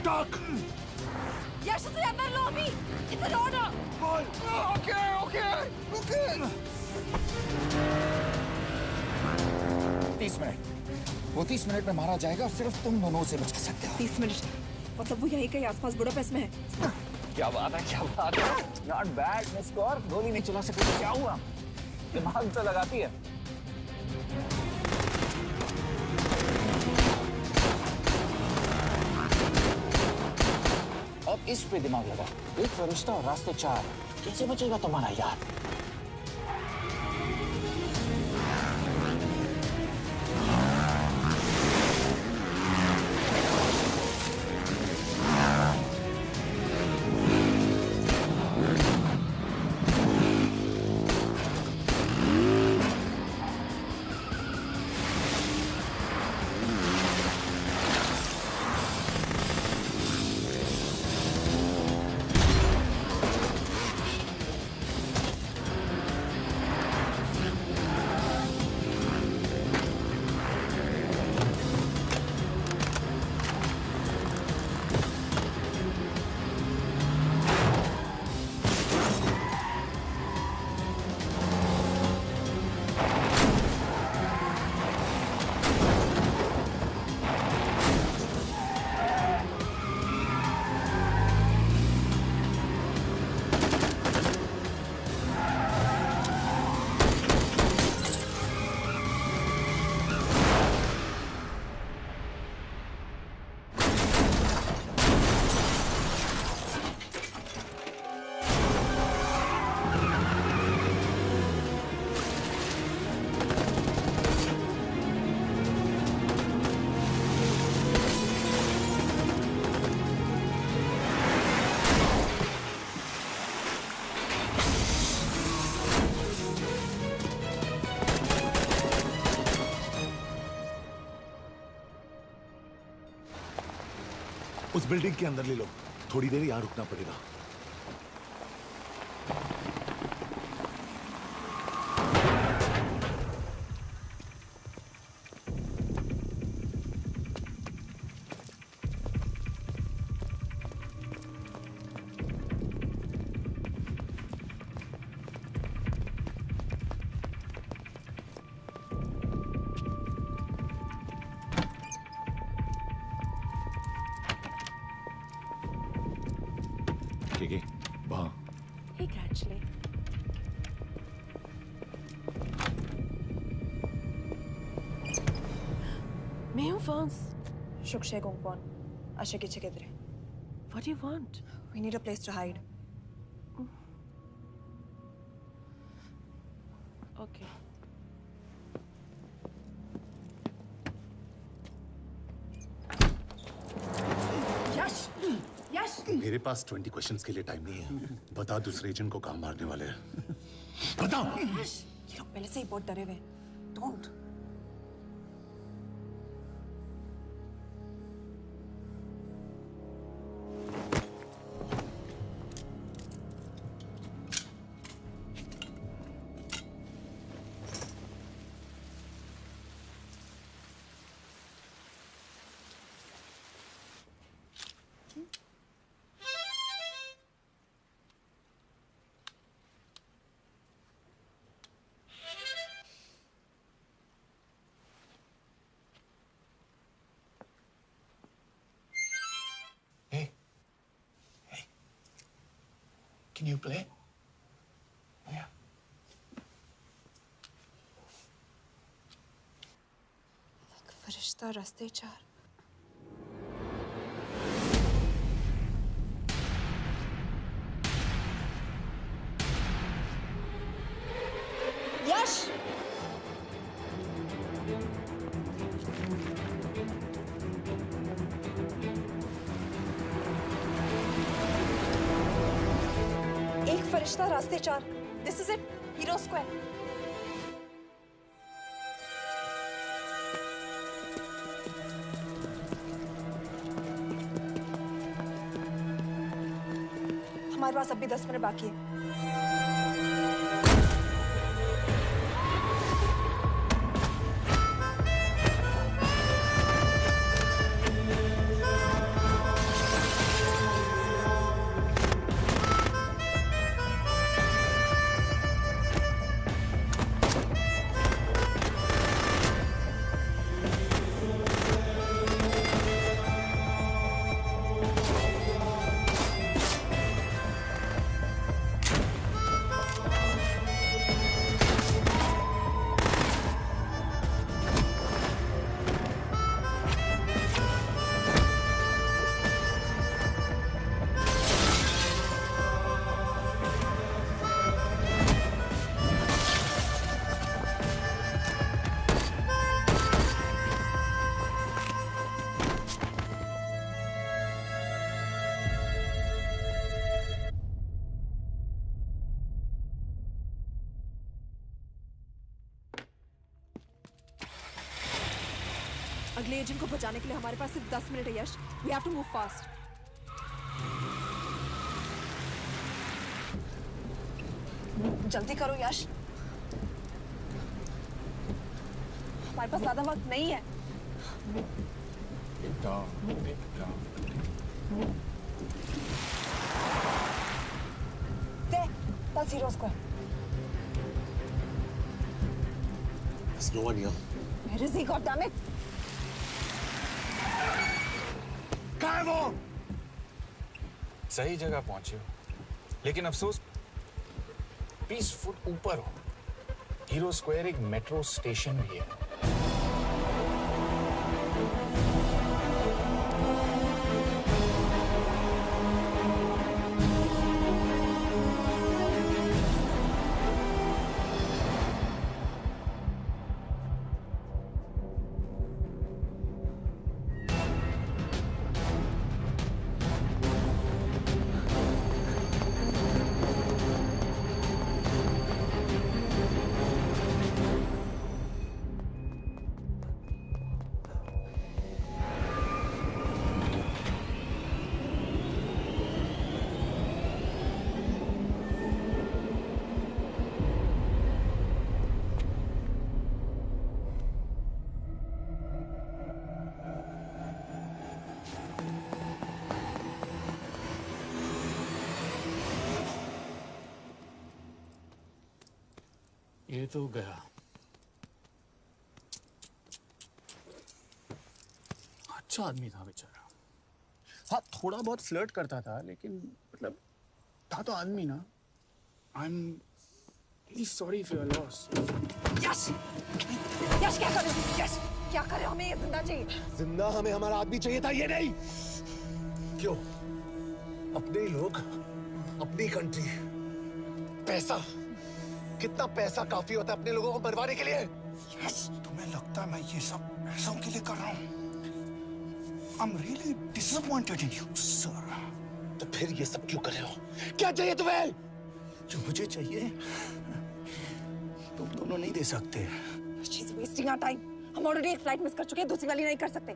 टॉक। यश से अंदर लो अभी। It's an order. Okay. 30 minute. वो 30 मिनट में मारा जाएगा, सिर्फ तुम दोनों से बचा सकते हो। 30 मिनट मतलब वो यहीं कहीं आसपास बुडापेस्ट में है। क्या बात है। नॉट बैड मिस कौर, गोली नहीं चला सकती तो क्या हुआ, दिमाग तो लगाती है। अब इस पे दिमाग लगा। एक फरिश्ता और रास्ते 4, कैसे बचेगा तुम्हारा यार? उस बिल्डिंग के अंदर ले लो, थोड़ी देर यहां रुकना पड़ेगा। Hey, actually. मैं हूँ France. Shukshay Gongpon. Asha kiche kidre. What do you want? We need a place to hide. Okay. यश मेरे पास 20 क्वेश्चंस के लिए टाइम नहीं है। बता दूसरे एजेंट को कहाँ मारने वाले हैं। बता। यश ये लोग पहले से ही बहुत डरे हुए हैं। Don't. Can you play? Yeah. फरिश्ता रास्ते 4. यश एक फरिश्ता रास्ते 4. This is it. Hero Square. हमारे पास अभी 10 मिनट बाकी है. अगले एजेंट को बचाने के लिए हमारे पास सिर्फ 10 मिनट है यश। We have to move fast. जल्दी करो यश, हमारे पास ज्यादा वक्त नहीं है। That's Hero Square. There's no one here. Where is he? God damn it! कहाँ है वो? सही जगह पहुंचे हो, लेकिन अफसोस 20 फुट ऊपर हो। हीरो स्क्वायर एक मेट्रो स्टेशन भी है। ये तो गया। अच्छा आदमी था बेचारा। हाँ, थोड़ा बहुत फ्लर्ट करता था, लेकिन मतलब था तो आदमी ना। I am really sorry for your loss. Yash! Yash क्या कर रहे हो? यश! क्या कर रहे हो? हमें ये जिंदा चाहिए। जिंदा हमें हमारा आदमी चाहिए था, ये नहीं। क्यों? अपने ही लोग, अपनी कंट्री, पैसा। कितना पैसा काफी होता है अपने लोगों को मरवाने के लिए? यस, तुम्हें लगता है मैं ये सब पैसों के लिए कर रहा हूँ? I'm really disappointed in you, sir. तो फिर ये सब क्यों कर रहे हो? क्या चाहिए तुम्हें? जो मुझे चाहिए, तुम दोनों नहीं दे सकते। She's wasting our time. हम ऑलरेडी एक फ्लाइट मिस कर चुके हैं, दूसरी वाली नहीं कर सकते।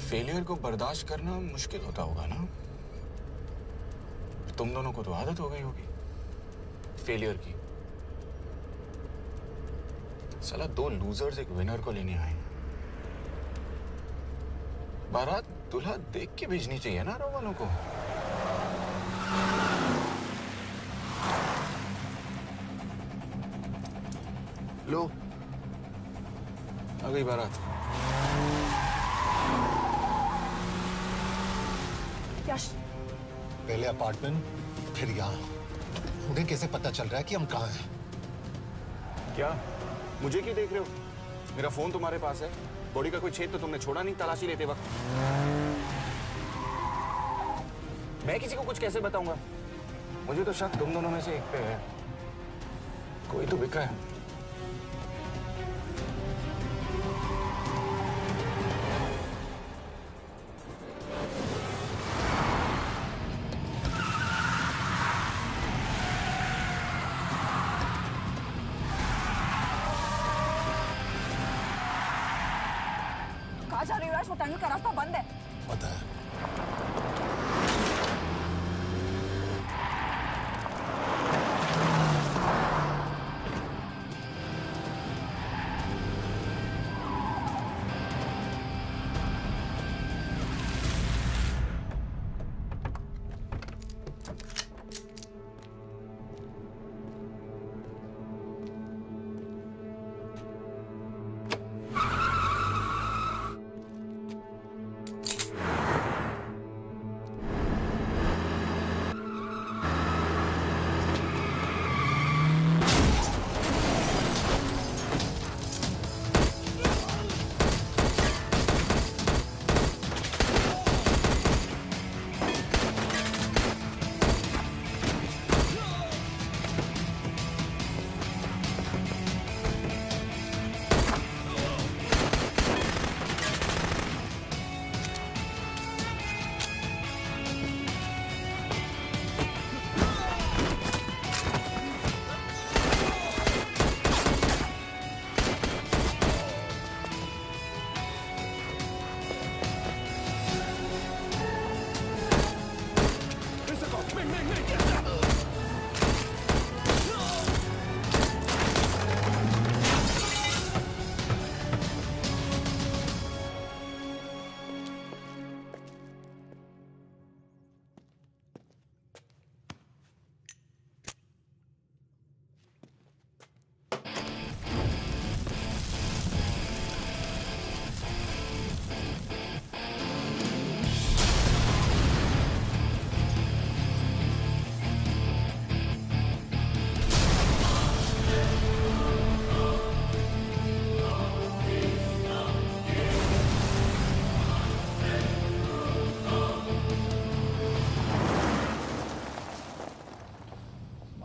फेलियर को बर्दाश्त करना मुश्किल होता होगा ना? तुम दोनों को तो आदत हो गई होगी फेलियर की। साला 2 लूजर्स एक विनर को लेने आए। बारात दूल्हा देख के भेजनी चाहिए ना रो वालों को। लो, आ गई बारात। यश, पहले अपार्टमेंट, फिर यहाँ। उन्हें कैसे पता चल रहा है कि हम कहाँ हैं? क्या? मुझे क्यों देख रहे हो? मेरा फोन तुम्हारे पास है। बॉडी का कोई छेद तो तुमने छोड़ा नहीं तलाशी लेते वक्त। मैं किसी को कुछ कैसे बताऊंगा? मुझे तो शक तुम दोनों में से एक पे है। कोई तो बिका है। जा रही हो? वो टनल का रास्ता बंद है। पता है।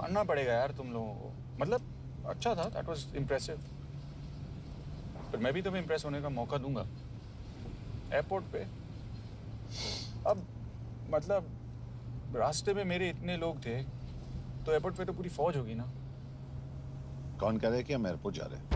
मानना पड़ेगा यार तुम लोगों को। मतलब अच्छा था, दैट वाज इम्प्रेसिव। पर मैं भी तुम्हें इम्प्रेस होने का मौका दूंगा एयरपोर्ट पे। अब मतलब रास्ते में मेरे इतने लोग थे तो एयरपोर्ट पे तो पूरी फौज होगी ना। कौन कह रहा है कि हम एयरपोर्ट जा रहे हैं?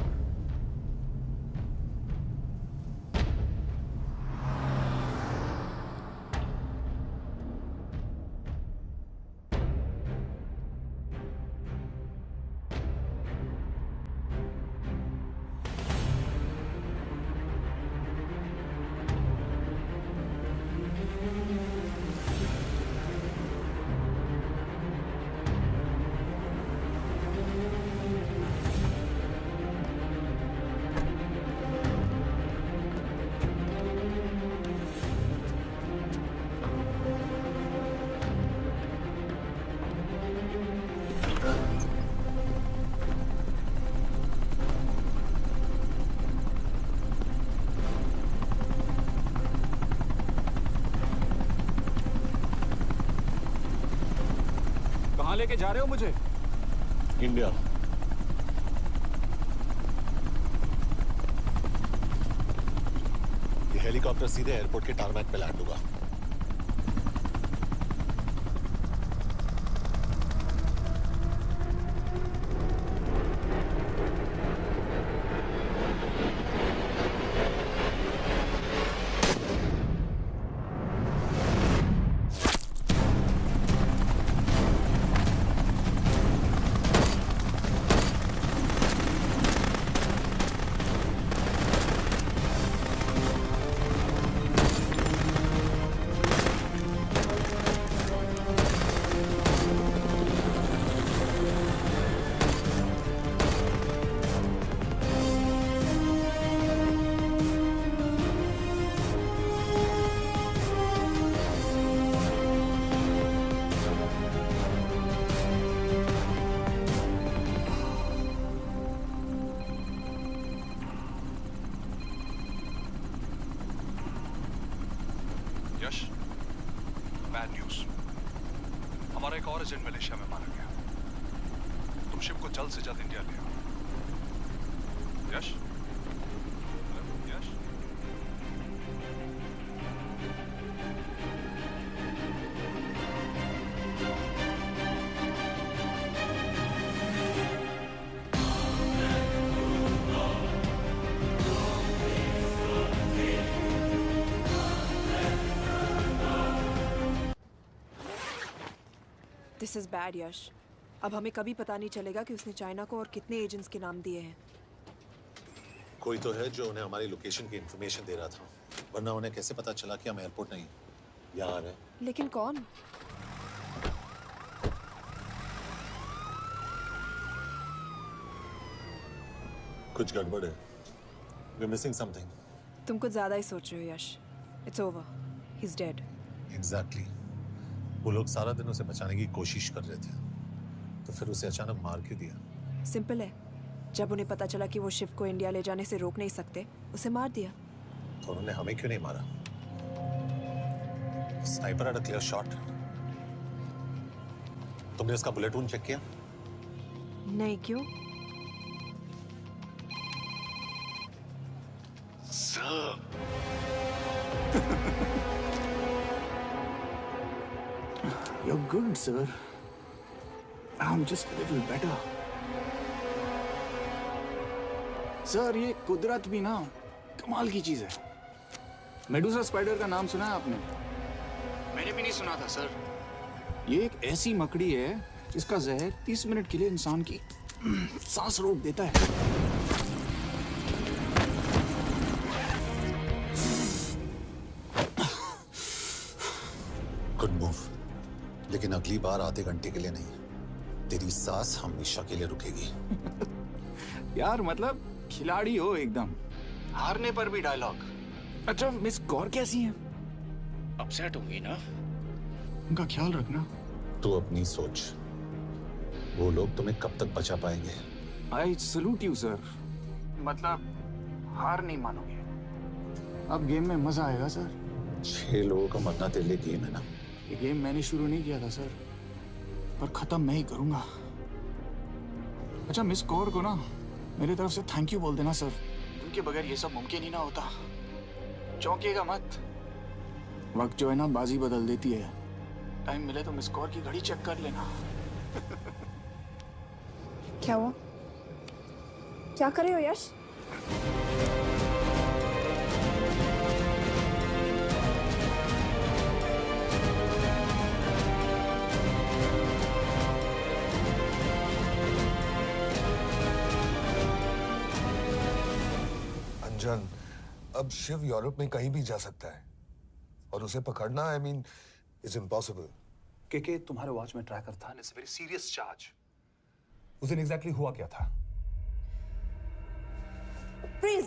कहाँ लेके जा रहे हो मुझे? इंडिया। ये हेलीकॉप्टर सीधे एयरपोर्ट के टारमैक पे लैंड होगा। यश, बैड न्यूज। हमारा एक और एजेंट मलेशिया में मारा गया। तुम शिप को जल्द से जल्द इंडिया ले आओ। यश? यश? This is bad Yash. अब हमें कभी पता नहीं चलेगा कि उसने चाइना को और कितने एजेंट्स के नाम दिए हैं। कोई तो है जो उन्हें हमारी लोकेशन की इंफॉर्मेशन दे रहा था, वरना उन्हें कैसे पता चला कि हम एयरपोर्ट नहीं यहाँ आ रहे हैं? लेकिन कौन? कुछ गड़बड़ है। We're missing something. तुम कुछ ज्यादा ही सोच रहे हो Yash. It's over, he is dead. Exactly. वो लोग सारा दिन उसे बचाने की कोशिश कर रहे थे, तो फिर उसे अचानक मार क्यों दिया? सिंपल है, जब उन्हें पता चला कि वो शिव को इंडिया ले जाने से रोक नहीं सकते, उसे मार दिया। तो उन्होंने हमें क्यों नहीं मारा? Sniper had a clear shot. तुमने उसका बुलेट वुंड चेक किया? नहीं, क्यों? You're good, sir. I'm just a little better. Sir, ये कुदरत भी ना कमाल की चीज है। मेडुसा स्पाइडर का नाम सुना है आपने? मैंने भी नहीं सुना था सर। ये एक ऐसी मकड़ी है जिसका जहर 30 मिनट के लिए इंसान की सांस रोक देता है। गुड मूव, लेकिन अगली बार आधे घंटे के लिए नहीं, तेरी सांस हमेशा के लिए रुकेगी। यार मतलब खिलाड़ी हो एकदम, हारने पर भी डायलॉग। अच्छा, मिस कौर कैसी हैं? अपसेट होंगी ना? उनका ख्याल रखना। तू अपनी सोच, वो लोग तुम्हें कब तक बचा पाएंगे? I salute you sir. मतलब हार नहीं मानोगे। अब गेम में मजा आएगा सर। 6 लोगों का मरना तेरे लिए गेम है ना? ये गेम मैंने शुरू नहीं किया था सर, पर खत्म मैं ही करूंगा। अच्छा, मिस कौर को ना मेरी तरफ से थैंक यू बोल देना सर। उनके बगैर ये सब मुमकिन ही ना होता। चौंकिएगा मत। वक्त जो है ना बाजी बदल देती है। टाइम मिले तो मिस कौर की घड़ी चेक कर लेना। क्या हुआ? क्या कर रहे हो यश? अंजन, अब शिव यूरोप में कहीं भी जा सकता है और उसे पकड़ना आई मीन इज इम्पॉसिबल। के तुम्हारे वॉच में ट्रैकर था, it's a very serious charge. उस दिन एग्जैक्टली हुआ क्या था? प्लीज।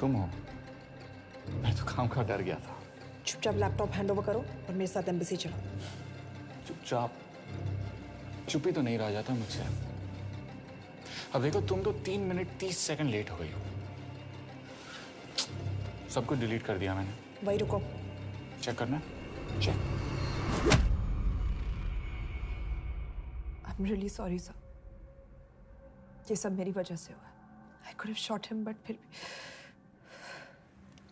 तुम हो? मैं तो काम का डर गया था। चुपचाप लैपटॉप हैंड ओवर करो और मेरे साथ एम्बेसी चलो। चुपचाप? चुप ही तो नहीं रहा जाता मुझसे। अब देखो, तुम तो 3 मिनट 30 सेकंड लेट हो गई हो। सब कुछ डिलीट कर दिया मैंने। वही रुको। चेक करना? Check. I'm really sorry, sir. ये सब मेरी वजह से हुआ। I could have shot him, but फिर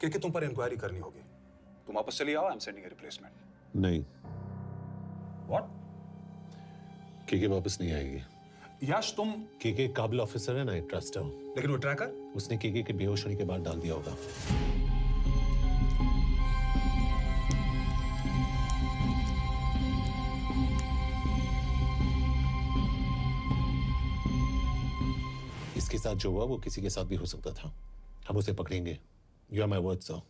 भी। के तुम पर इंक्वायरी करनी होगी। तुम वापस चली आओ, I am sending a replacement. नहीं। व्हाट? के वापस नहीं आएगी। यश, तुम के काबिल ऑफिसर है ना, आई ट्रस्ट है। लेकिन वो ट्रैकर? उसने के बेहोश होने के बाद डाल दिया होगा। इसके साथ जो हुआ वो किसी के साथ भी हो सकता था। हम उसे पकड़ेंगे। You are my word sir.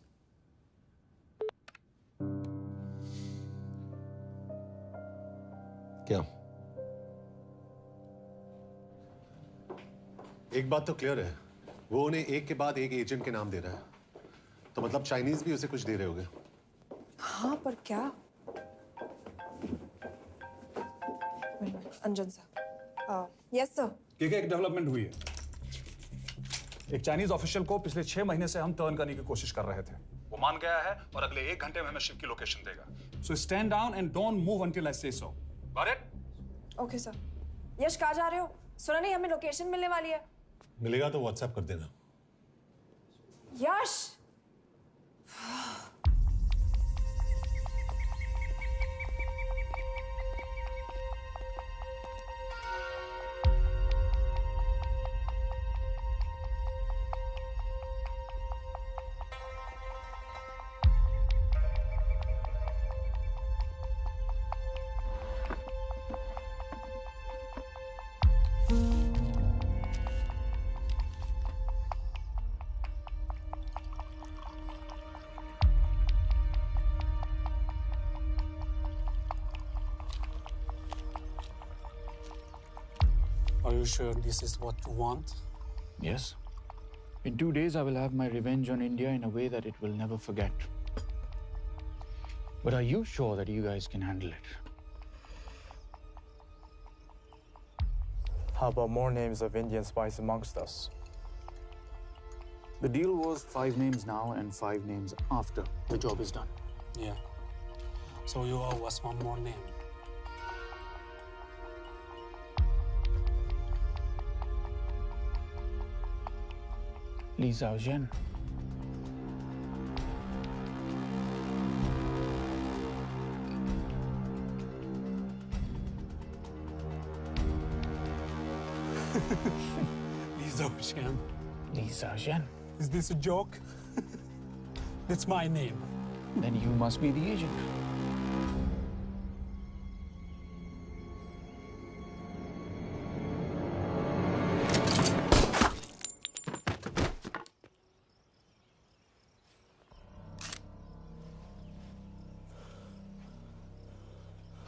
क्या? एक बात तो क्लियर है, वो उन्हें एक के बाद एक एजेंट के नाम दे रहा है, तो मतलब चाइनीज भी उसे कुछ दे रहे होंगे। हाँ, पर क्या? अंजन सर। Yes sir. एक डेवलपमेंट हुई है। एक चाइनीज ऑफिशियल को पिछले 6 महीने से हम टर्न करने की कोशिश कर रहे थे। वो मान गया है और अगले 1 घंटे में हमें शिव की लोकेशन देगा। So stand down and don't move until I say so. Got it? Okay sir. Yash, कहाँ जा रहे हो? सुना नहीं, हमें लोकेशन मिलने वाली है। मिलेगा तो व्हाट्सएप कर देना। यश! Are you sure this is what you want? Yes. In 2 days, I will have my revenge on India in a way that it will never forget. But are you sure that you guys can handle it? How about more names of Indian spies amongst us? The deal was 5 names now and 5 names after the job is done. Yeah. So you owe us one more name. Li Xiaojian. Li Xiaojian. Li Xiaojian. Is this a joke? That's my name. Then you must be the agent.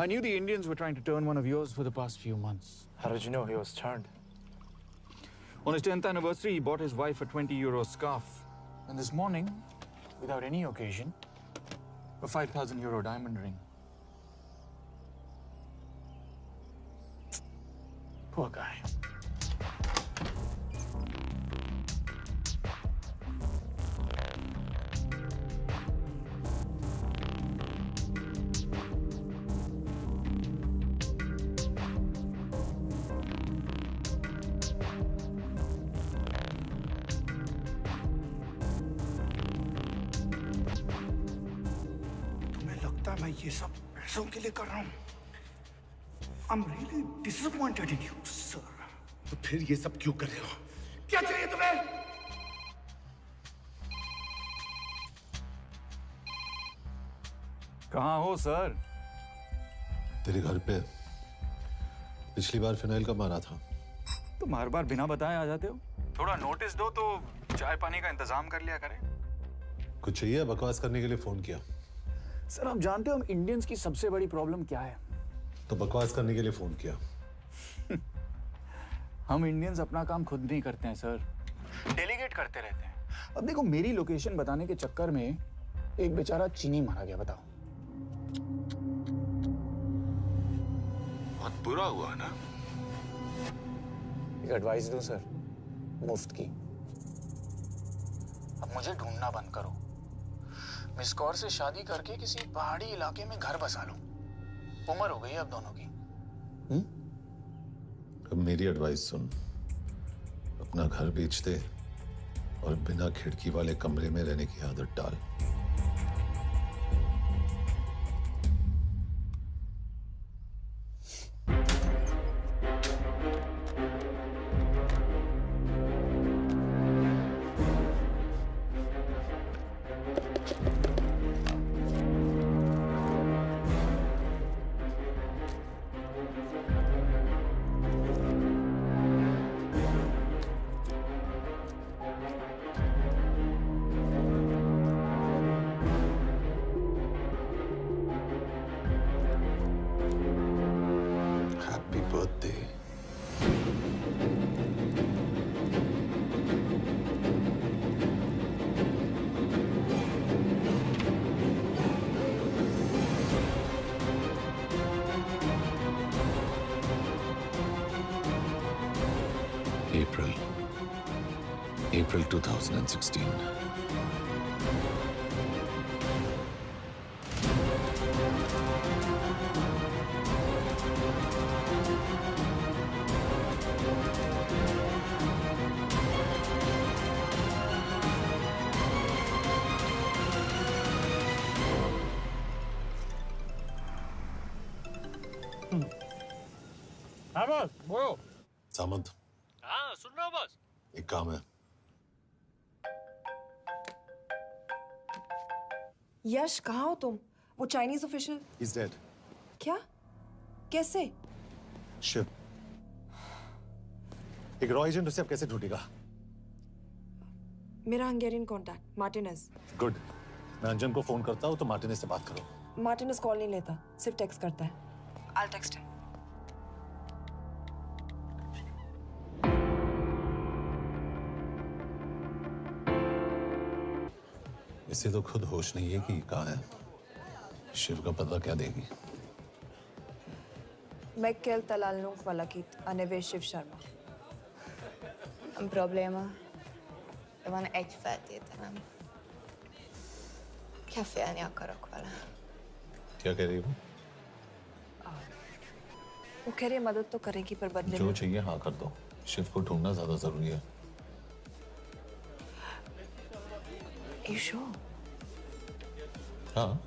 I knew the Indians were trying to turn one of yours for the past few months. How did you know he was turned? On his 10th anniversary, he bought his wife a 20-euro scarf. And this morning, without any occasion, a 5,000-euro diamond ring. Poor guy. पता है मैं ये सब पैसों के लिए कर रहा हूँ। I'm really disappointed in you, sir. तो फिर ये सब क्यों कर रहे हो? क्या चाहिए तुम्हें? कहाँ हो सर? तेरे घर पे पिछली बार फिनाइल कब मारा था? तो बार बार बिना बताए आ जाते हो। थोड़ा नोटिस दो तो चाय पानी का इंतजाम कर लिया करें। कुछ चाहिए? बकवास करने के लिए फोन किया। सर आप जानते हो हम इंडियंस की सबसे बड़ी प्रॉब्लम क्या है? तो बकवास करने के लिए फोन किया। हम इंडियंस अपना काम खुद नहीं करते हैं सर, डेलीगेट करते रहते हैं। अब देखो मेरी लोकेशन बताने के चक्कर में एक बेचारा चीनी मारा गया, बताओ। बहुत बुरा हुआ ना? एक एडवाइस दो सर, मुफ्त की। अब मुझे ढूंढना बंद करो। मिस कौर से शादी करके किसी पहाड़ी इलाके में घर बसा लो। उम्र हो गई है अब दोनों की। अब मेरी एडवाइस सुन, अपना घर बेच दे और बिना खिड़की वाले कमरे में रहने की आदत डाल। April 2016. हाँ बॉस, बोलो। सामंत, हाँ सुन रहा हूँ बॉस। एक काम है। यश, कहाँ हो तुम? वो चाइनीज ऑफिशियल। He's dead. क्या? कैसे? शिव, एक रॉ एजेंट उसे अब कैसे ढूंढेगा? मेरा हंगेरियन कॉन्टैक्ट मार्टिनेज। गुड, मैं अंजन को फोन करता हूँ तो मार्टिनेज से बात करो। मार्टिनेज कॉल नहीं लेता, सिर्फ टेक्स्ट करता है। I'll text him. इसे तो खुद होश नहीं है कि कहाँ है। शिव का पता क्या देगी? Mekkel találnunk valakit, a neve Shiv Sharma. Probléma. De van egy feltételem. Kefélni akarok vele. क्या कह रही हो? वो कह रही है मदद तो करेगी पर बदले जो में। चाहिए हाँ कर दो। शिव को ढूंढना ज्यादा जरूरी है। You sure? हाँ।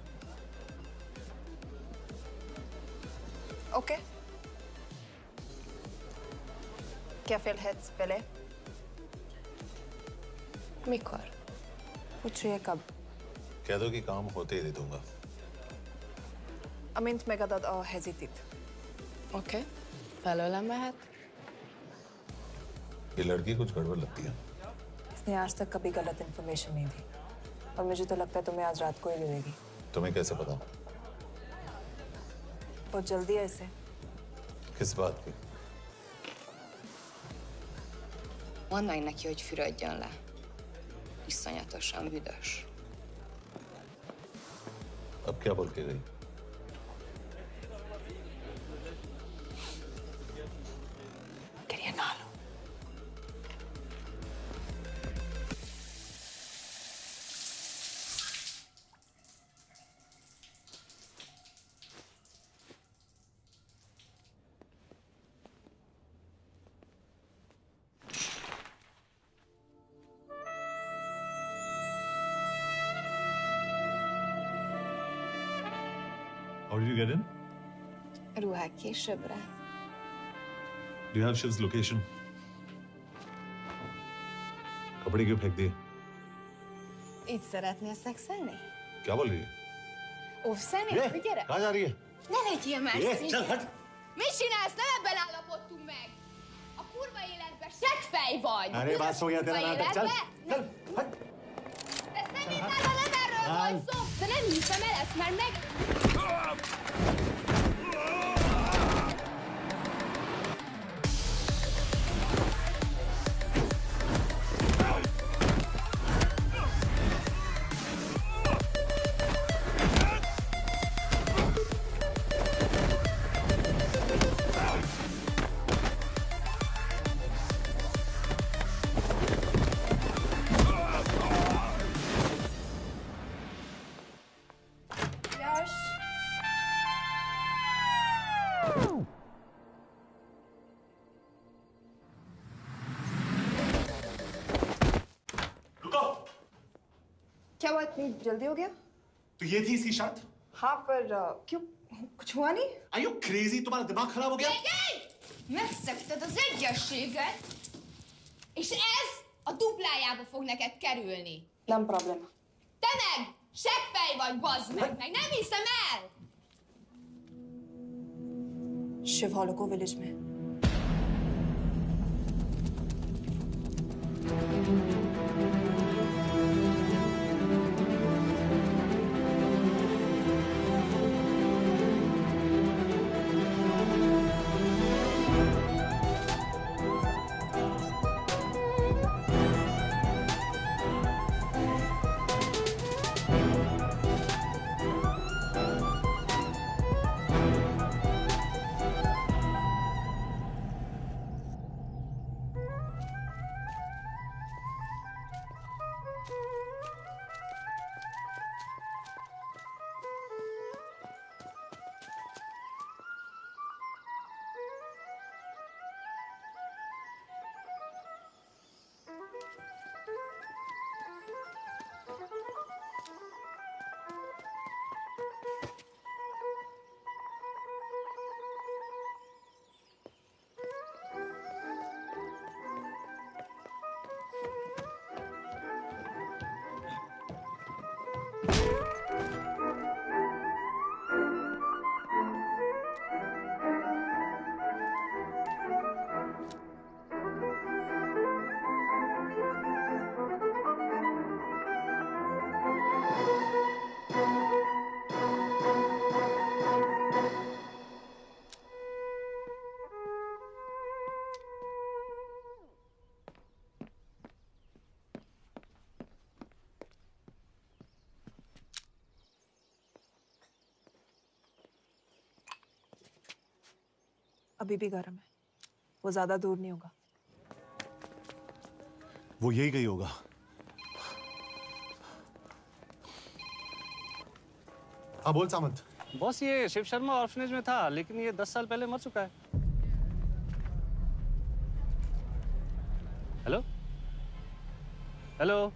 Okay. Kefél heads vele? Mikor? पूछ रही है कब? कह दो कि काम होते ही दे दूंगा। Amint megadod a hezitit. Oké. Belőlem mehet? ये लड़की कुछ गड़बड़ लगती है। इसने आज तक कभी गलत इन्फॉर्मेशन नहीं दी और मुझे तो लगता है तुम्हें आज रात को ही दे देगी। तुम्हें कैसे पता? बहुत जल्दी है इसे। किस बात की? Mondd meg neki, hogy fürödjön le. Iszonyatosan büdös. अब क्या बोल के गई? Quería nalo. How did you get in? Ruhák későbbre. Do you have Shiv's location? कपड़े क्यों फेंक दिए? Itt szeretnél szexelni? क्या बोल रही है? Óvszeni? Gyere! कहाँ जा रही है? Ne legyél már színes! चल hट! Mit csinálsz? Nem ebben állapodtunk meg! A kurva életben seggfej vagy! अरे बात हो गया तेरा नाटक, चल! चल! हट! De szerintem nem erről van szó! De nem hiszem el ezt, mert meg... क्या हुआ, इतनी जल्दी हो गया? तो ये थी इसकी शर्त? हाँ, पर क्यों? कुछ हुआ नहीं? Are you crazy? तुम्हारा दिमाग खराब हो गया? Megszegted az egyességet, és ez a duplájába fog neked kerülni. Nem probléma. Te meg seggfej vagy, bazd meg! Nem hiszem el! Shiv Holloko village में। अभी भी गर्म है, वो ज्यादा दूर नहीं होगा। वो यही गई होगा। हाँ बोल सामंत। बॉस ये शिव शर्मा ऑर्फनेज में था, लेकिन ये 10 साल पहले मर चुका है। Hello hello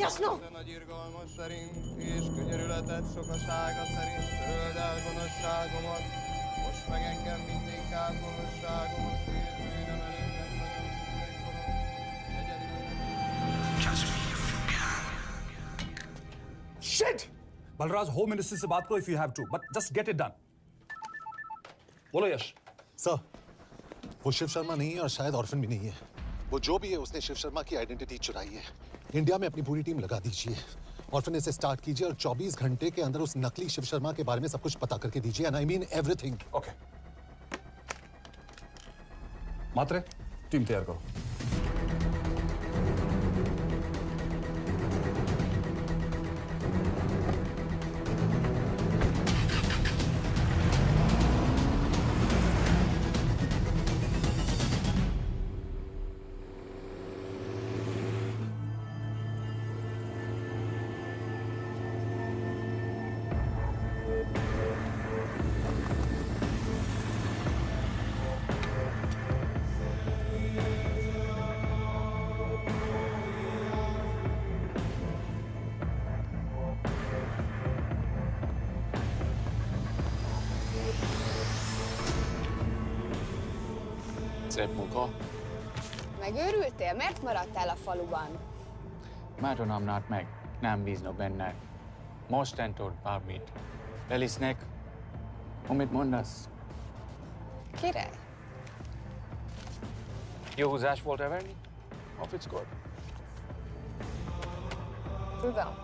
Jasno! Nagy irgalmas szerint és könyörületed sokasága szerint töröld el gonoszságomat, most meg engem mindinkább gonoszságomat, és bűnöm előttem nagyon Shit! Balraj, home minister से बात करो if you have to, but just get it done. बोलो यश। Sir, वो शिव शर्मा नहीं है और शायद orphan भी नहीं है। वो जो भी है उसने शिव शर्मा की आइडेंटिटी चुराई है। इंडिया में अपनी पूरी टीम लगा दीजिए, ऑर्फन से स्टार्ट कीजिए और 24 घंटे के अंदर उस नकली शिव शर्मा के बारे में सब कुछ पता करके दीजिए। And I mean everything. Okay. Mhatre, team तैयार करो। Szép munka. Megőrültél? Miért maradtál a faluban? Mert nem nárt meg. Nem bíznak benned. Mostantól bármit. Elisznek. Amit mondasz? Király. Jó húzás volt everni? A fickód? Tudom.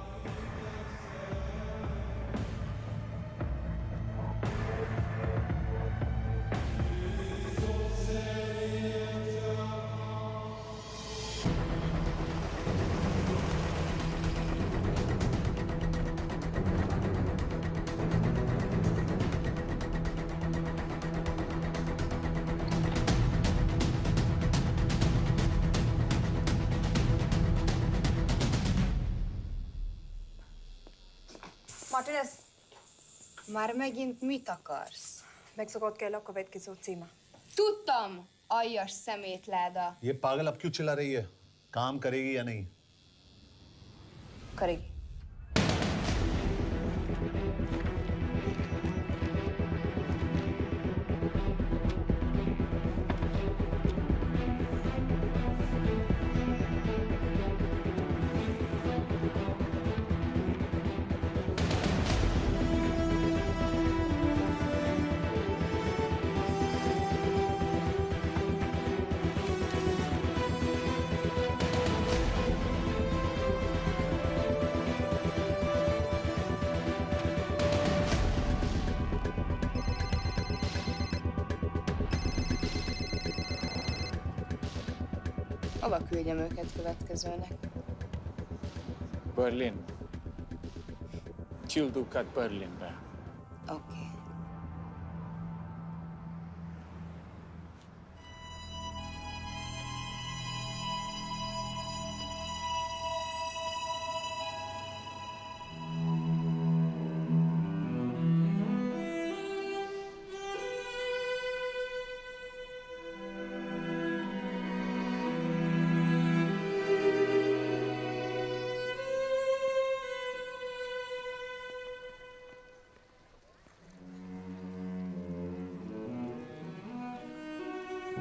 Martinez, Már megint mit akarsz? Mexikót kell a következő címe. Tudtam, aljas szemétláda. ये पागल अब क्यों चिल्ला रही है? काम करेगी या नहीं? करेगी। Hova küldjem őket következőnek? Berlin. Küldőket Berlinbe. Oké.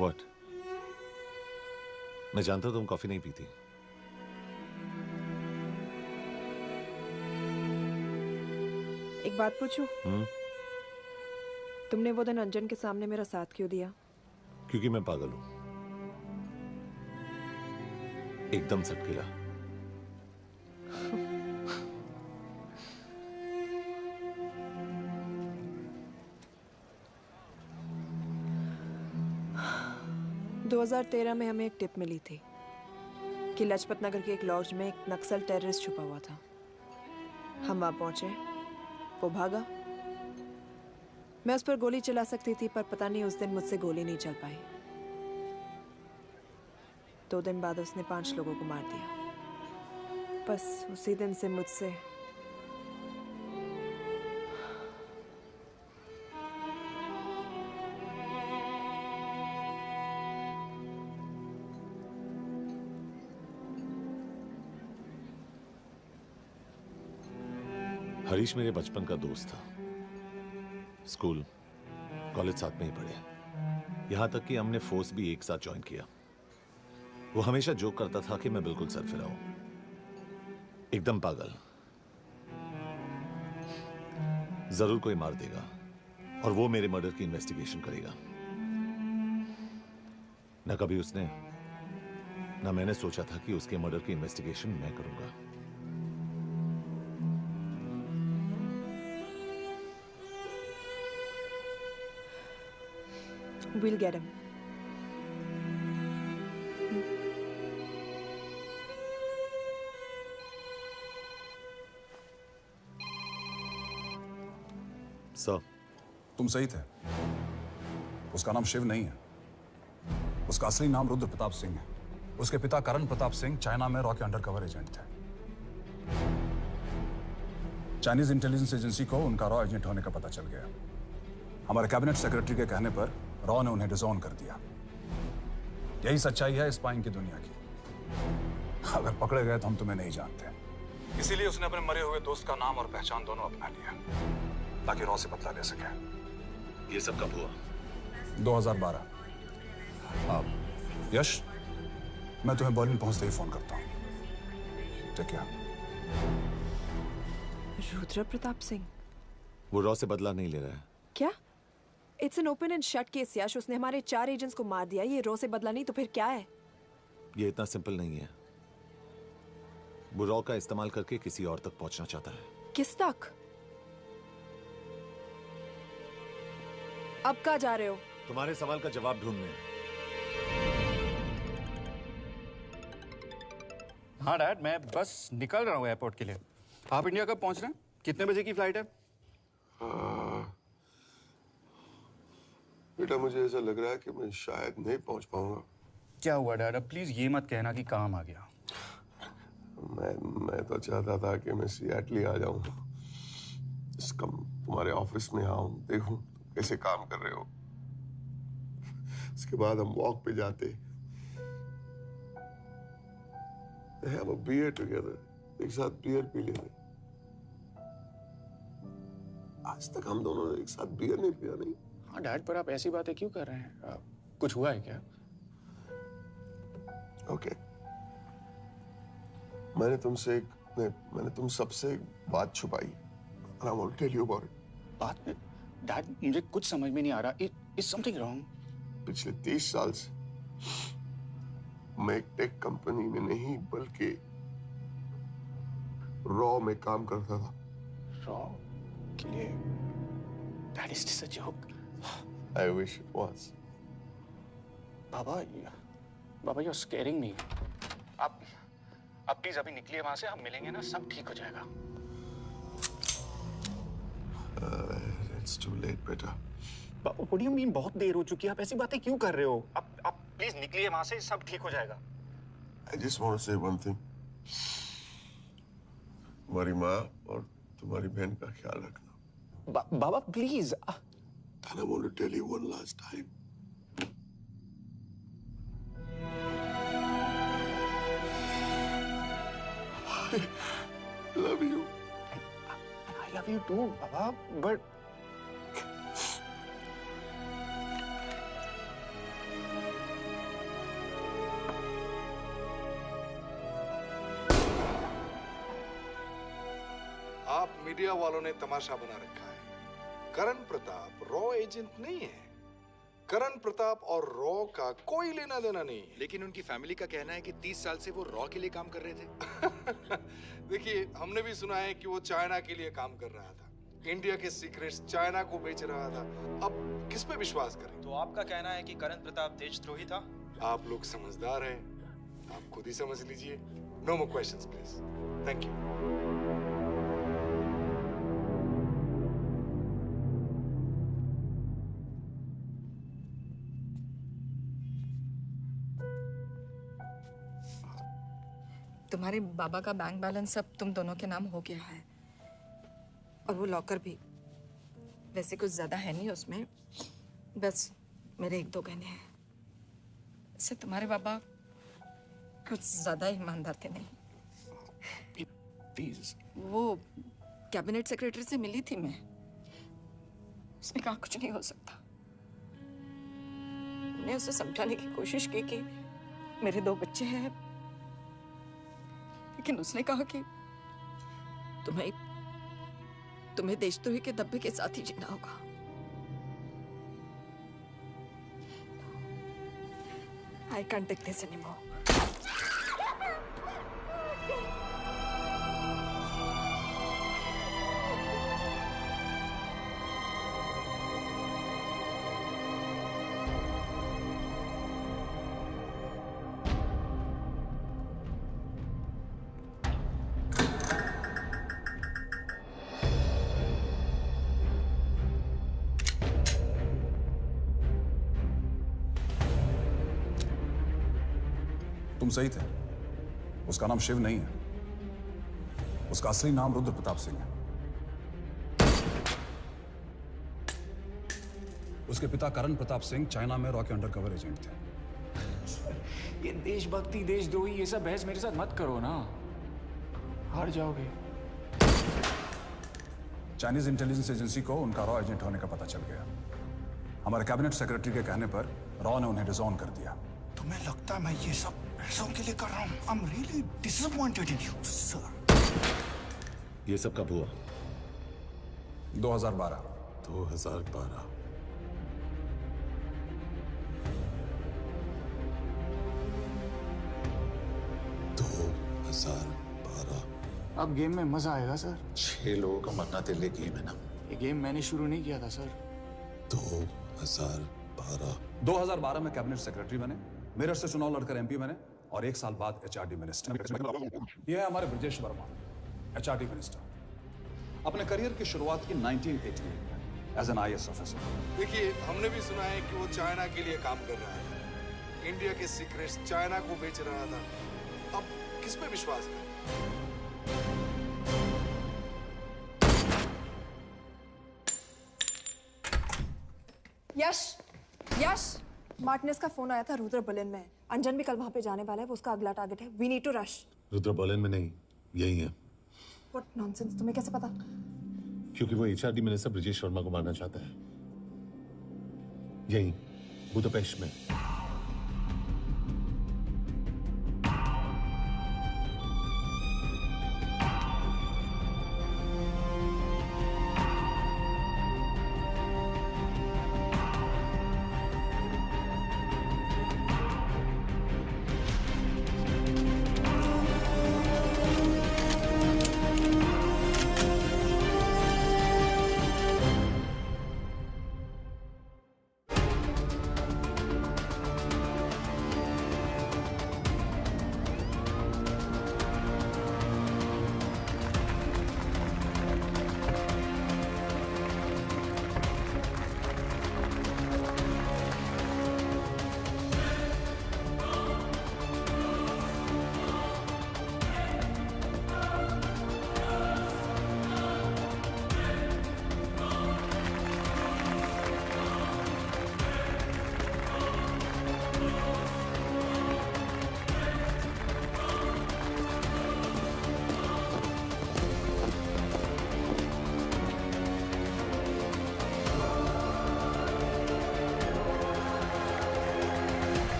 What? मैं जानता हूं तुम कॉफी नहीं पीती। एक बात पूछूं? तुमने वो दिन अंजन के सामने मेरा साथ क्यों दिया? क्योंकि मैं पागल हूं, एकदम सटकिला। – 2013 में हमें एक टिप मिली थी कि लाजपत नगर के एक लॉज में एक नक्सल टेररिस्ट छुपा हुआ था। हम वहां पहुंचे, वो भागा। मैं उस पर गोली चला सकती थी, पर पता नहीं उस दिन मुझसे गोली नहीं चल पाई। 2 दिन बाद उसने 5 लोगों को मार दिया। बस उसी दिन से मुझसे हरीश मेरे बचपन का दोस्त था। स्कूल, कॉलेज साथ में ही पढ़े। यहां तक कि हमने फोर्स भी एक साथ ज्वाइन किया। वो हमेशा जोक करता था कि मैं बिल्कुल सरफिरा हूं, एकदम पागल। जरूर कोई मार देगा और वो मेरे मर्डर की इन्वेस्टिगेशन करेगा। न कभी उसने न मैंने सोचा था कि उसके मर्डर की इन्वेस्टिगेशन मैं करूंगा। We'll get him. सर, तुम सही थे। उसका नाम शिव नहीं है। उसका असली नाम रुद्र प्रताप सिंह है। उसके पिता करण प्रताप सिंह चाइना में रॉ के अंडरकवर एजेंट थे। चाइनीज इंटेलिजेंस एजेंसी को उनका रॉ एजेंट होने का पता चल गया। हमारे कैबिनेट सेक्रेटरी के कहने पर रॉ ने उन्हें डिसऑन कर दिया। यही सच्चाई है स्पाइंग की दुनिया की। अगर पकड़े गए तो हम तुम्हें नहीं जानते, इसीलिए उसने अपने मरे हुए दोस्त का नाम और पहचान दोनों अपना लिया ताकि रॉ से बदला ले सके। ये सब कब हुआ? 2012। अब यश, मैं तुम्हें बर्लिन पहुंचते ही फोन करता हूँ। Take care. रुद्र प्रताप सिंह वो रॉ से बदला नहीं ले रहा है। क्या? It's an open and shut case Yash. उसने हमारे 4 एजेंट्स को मार दिया। ये रॉ से बदला नहीं तो फिर क्या है? ये इतना सिंपल नहीं है। वो रॉ का इस्तेमाल करके किसी और तक पहुंचना चाहता है। किस तक? अब कहाँ जा रहे हो? तुम्हारे सवाल का जवाब ढूंढने। हाँ डैड, मैं बस निकल रहा हूँ एयरपोर्ट के लिए। आप इंडिया कब पहुंच रहे हैं? कितने बजे की फ्लाइट है? बेटा, मुझे ऐसा लग रहा है कि मैं शायद नहीं पहुंच पाऊंगा। क्या हुआ डैड? अब प्लीज ये मत कहना कि काम आ गया। मैं तो चाहता था कि मैं सिएटल ही आ जाऊं, तुम्हारे ऑफिस में आऊं, देखूं कैसे काम कर रहे हो। इसके बाद हम वॉक पे जाते, have a beer together, एक साथ बियर पी लेते। आज तक हम दोनों ने एक साथ बियर नहीं पिया। नहीं। हाँ डैड, पर आप ऐसी बातें क्यों कर रहे हैं? कुछ हुआ है क्या? ओके। मैंने तुम सबसे एक बात छुपाई। And I want to tell you about it. बात में डैड, मुझे कुछ समझ में नहीं आ रहा। Is something wrong? पिछले 30 साल से मैं एक टेक कंपनी में नहीं बल्कि रॉ में काम करता था। रॉ के लिए? That is just a joke. I wish it was. Baba, you're scaring me. आप प्लीज अभी निकलिए वहां से, हम मिलेंगे ना, सब ठीक हो जाएगा। It's too late, बेटा। What do you mean बहुत देर हो चुकी है? आप ऐसी बातें क्यों कर रहे हो? आप प्लीज निकलिए वहां से, सब ठीक हो जाएगा। I just want to say one thing. तुम्हारी माँ और तुम्हारी बहन का ख्याल रखना। बाबा please. And I want to tell you one last time. I love you. I love you too, Baba, but आप मीडिया वालों ने तमाशा बना रखा है। करण प्रताप रॉ एजेंट नहीं है। करण प्रताप और रॉ का कोई लेना देना नहीं है। लेकिन उनकी फैमिली का कहना है कि 30 साल से वो रॉ के लिए काम कर रहे थे। देखिए, हमने भी सुना है कि वो चाइना के लिए काम कर रहा था, इंडिया के सीक्रेट्स चाइना को बेच रहा था। अब किस पे विश्वास करें? तो आपका कहना है कि करण प्रताप देशद्रोही था? आप लोग समझदार हैं, आप खुद ही समझ लीजिए। No more questions please. Thank you. तुम्हारे बाबा का बैंक बैलेंस अब तुम दोनों के नाम हो गया है, और वो लॉकर भी। वैसे कुछ ज्यादा है नहीं उसमें, बस मेरे 1-2 गहने हैं। इससे तुम्हारे बाबा कुछ ज्यादा ईमानदार थे नहीं। प्लीज। वो कैबिनेट सेक्रेटरी से मिली थी मैं, उसने कहा कुछ नहीं हो सकता। मैंने उसे समझाने की कोशिश की कि मेरे 2 बच्चे हैं, लेकिन उसने कहा कि तुम्हें देशद्रोही के धब्बे के साथ ही जीना होगा। I can't take this anymore. तुम सही थे। उसका नाम शिव नहीं है, उसका असली नाम रुद्र प्रताप सिंह है। उसके पिता करण प्रताप सिंह चाइना में रॉ के अंडरकवर एजेंट थे। ये देशभक्ति देशद्रोही ये सब बहस मेरे साथ मत करो ना, हार जाओगे। चाइनीज इंटेलिजेंस एजेंसी को उनका रॉ एजेंट होने का पता चल गया। हमारे कैबिनेट सेक्रेटरी के कहने पर रॉ ने उन्हें डिसऑन कर दिया। तुम्हें लगता है मैं ये सब पैसों के लिए कर रहा हूँ? I'm really disappointed in you, sir. ये सब कब हुआ? 2012। 2012। अब गेम में मजा आएगा सर। 6 लोगों का मरना तेरे लिए गेम है ना? ये गेम मैंने शुरू नहीं किया था सर। 2012 में कैबिनेट सेक्रेटरी बने, मेरठ से चुनाव लड़कर एमपी बने और 1 साल बाद एचआरडी मिनिस्टर। यह है हमारे ब्रजेश वर्मा, एचआरडी मिनिस्टर। अपने करियर की शुरुआत की 1988 में एज एन आईएएस ऑफिसर। देखिए, हमने भी सुना है कि वो चाइना के लिए काम कर रहा है, इंडिया के सीक्रेट्स चाइना को बेच रहा था। अब किस पे विश्वास करें? यश, यश, मार्टिनेज का फोन आया था, रुद्र बर्लिन में। अंजन भी कल वहां पे जाने वाला है, वो उसका अगला टारगेट है। We need to rush. Rudra Berlin में नहीं, यही है। व्हाट नॉनसेंस, तुम्हें कैसे पता? क्योंकि वो एचआरडी मिनिस्टर ब्रजेश वर्मा को मारना चाहता है, यही बुदापेस्ट में।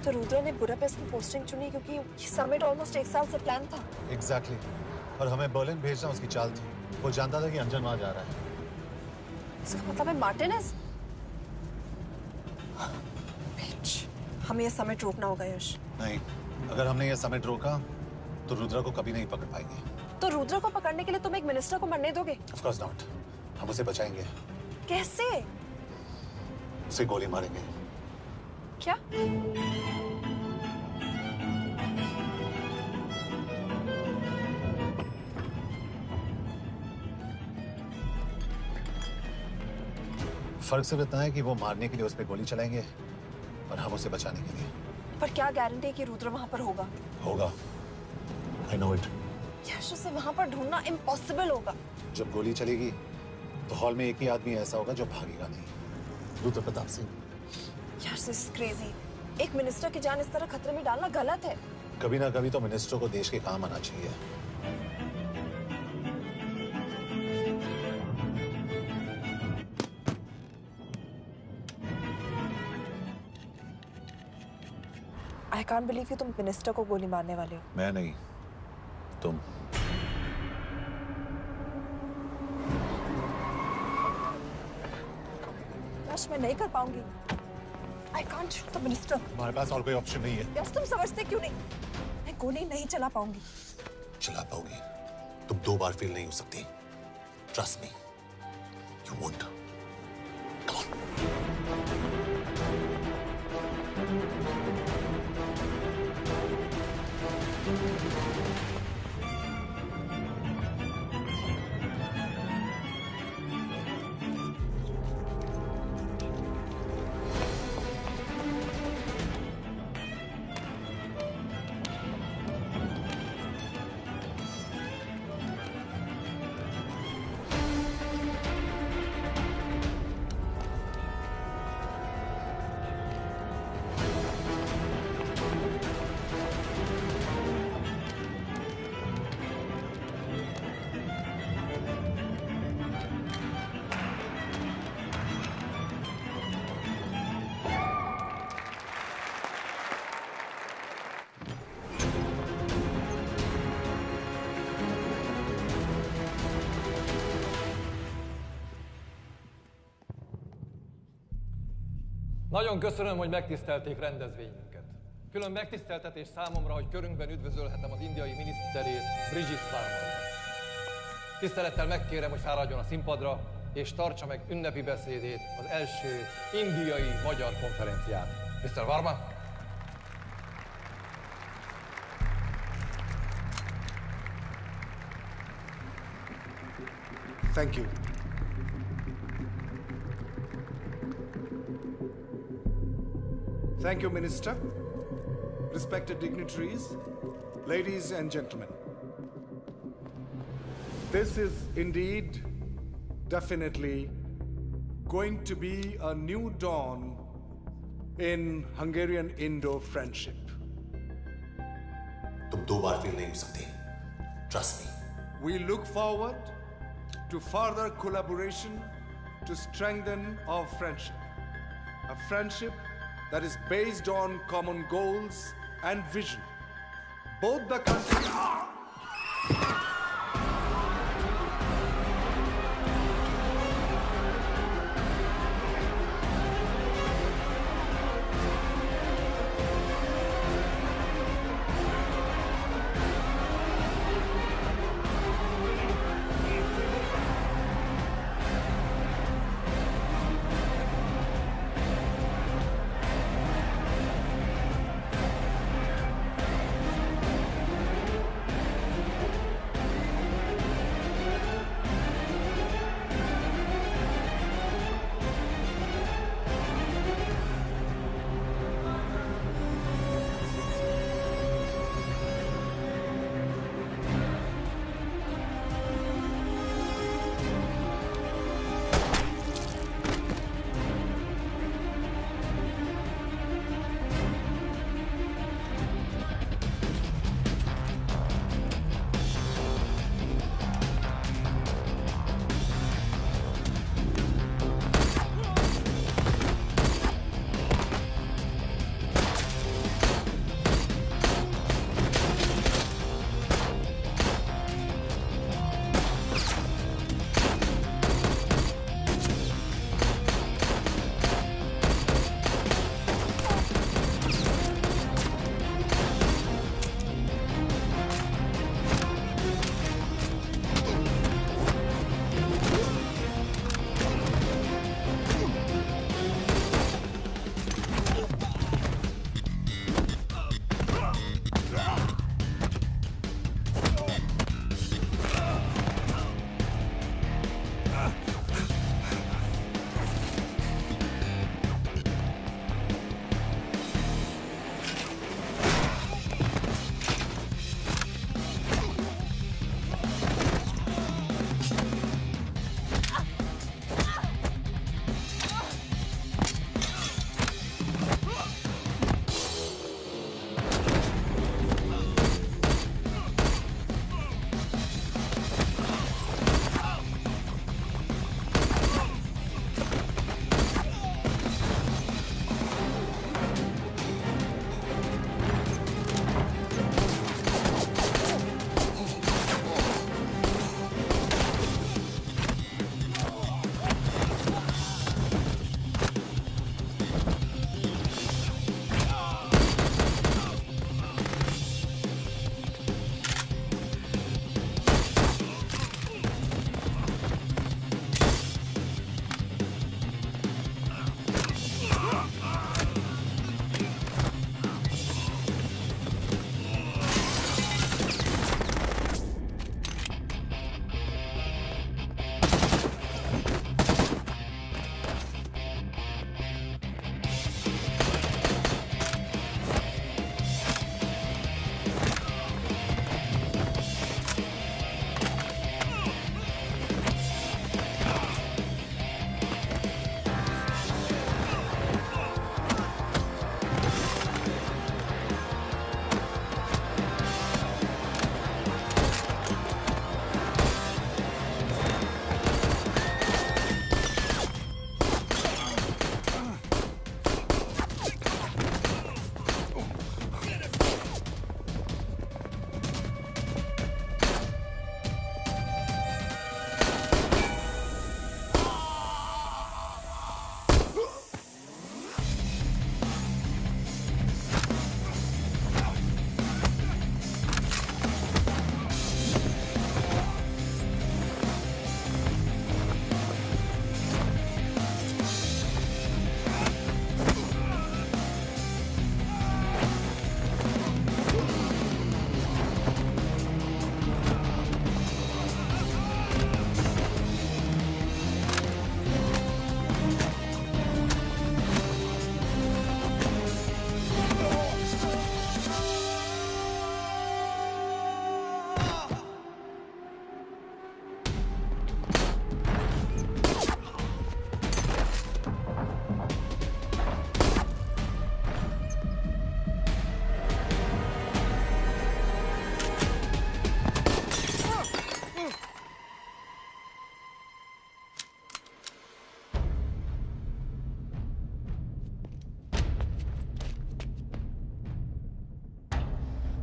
तो रुद्र ने बुडापेस्ट की पोस्टिंग चुनी क्योंकि ये समिट ऑलमोस्ट 1 साल से प्लान था। एग्जैक्टली। और हमें बर्लिन भेजना उसकी चाल थी। वो जानता था कि अंजन वहां जा रहा है। इसका मतलब है मार्टिनेज। हमें ये समिट रोकना होगा यश। नहीं, अगर हमने ये समिट रोका तो रुद्र को कभी नहीं पकड़ पाएंगे। तो रुद्र को पकड़ने के लिए तुम एक मिनिस्टर को मरने दोगे? Of course not. हम उसे बचाएंगे। कैसे? उसे गोली मारेंगे। क्या? फर्क सिर्फ इतना है कि वो मारने के लिए उस पर गोली चलाएंगे और हम उसे बचाने के लिए। पर क्या गारंटी है कि रुद्र वहां पर होगा? होगा। I know it. यश, उसे वहां पर ढूंढना इम्पॉसिबल होगा। जब गोली चलेगी तो हॉल में एक ही आदमी ऐसा होगा जो भागेगा नहीं। रुद्र प्रताप सिंह। यश, दिस इज क्रेजी। एक मिनिस्टर की जान इस तरह खतरे में डालना गलत है। कभी ना कभी तो मिनिस्टर को देश के काम आना चाहिए। आई कांट बिलीव कि तुम मिनिस्टर को गोली मारने वाले हो। मैं नहीं, तुम। यश, मैं नहीं कर पाऊंगी। I can't shoot the minister. हमारे पास और कोई ऑप्शन नहीं है। यश, तुम समझते क्यों नहीं? मैं गोली नहीं चला पाऊंगी। चला पाओगी। तुम 2 बार फेल नहीं हो सकती। Trust me, you won't. Nagyon köszönöm, hogy megtisztelték rendezvényünket. Külön megtiszteltetés számomra, hogy körünkben üdvözölhetem az indiai miniszterét, Brigitte Varma. Tisztelettel megkérem, hogy fáradjon a színpadra, és tartsa meg ünnepi beszédét az első indiai-magyar konferenciát. Mr. Varma? Thank you. Thank you, Minister. Respected dignitaries, ladies and gentlemen. This is indeed, definitely, going to be a new dawn in Hungarian-Indo friendship. तुम 2 बार fail नहीं हो सकती। Trust me. We look forward to further collaboration to strengthen our friendship. A friendship that is based on common goals and vision. Both the countries...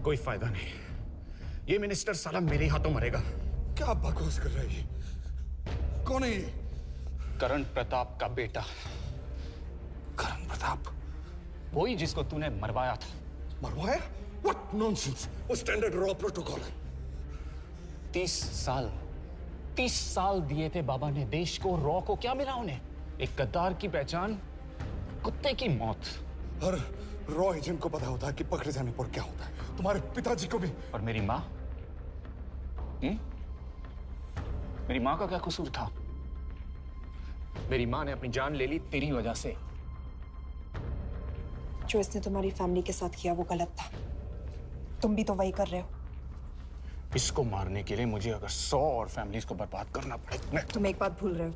कोई फायदा नहीं। ये minister साला मेरे हाथों मरेगा। क्या बकवास कर रही है? कौन है ये? करण प्रताप का बेटा। करण प्रताप? वही जिसको तूने मरवाया था। मरवाया? What nonsense! वो स्टैंडर्ड रॉ प्रोटोकॉल है। 30 साल दिए थे बाबा ने देश को। रॉ को क्या मिला उन्हें? एक गद्दार की पहचान, कुत्ते की मौत। हर रॉ एजेंट को पता होता है कि पकड़े जाने पर क्या होता है। तुम्हारे पिताजी को भी। और मेरी माँ? मेरी माँ का क्या कसूर था? मेरी माँ ने अपनी जान ले ली तेरी वजह से। जो इसने तुम्हारी फैमिली के साथ किया वो गलत था। तुम भी तो वही कर रहे हो। इसको मारने के लिए मुझे अगर 100 और फैमिलीज को बर्बाद करना पड़े। तुम एक बात भूल रहे हो,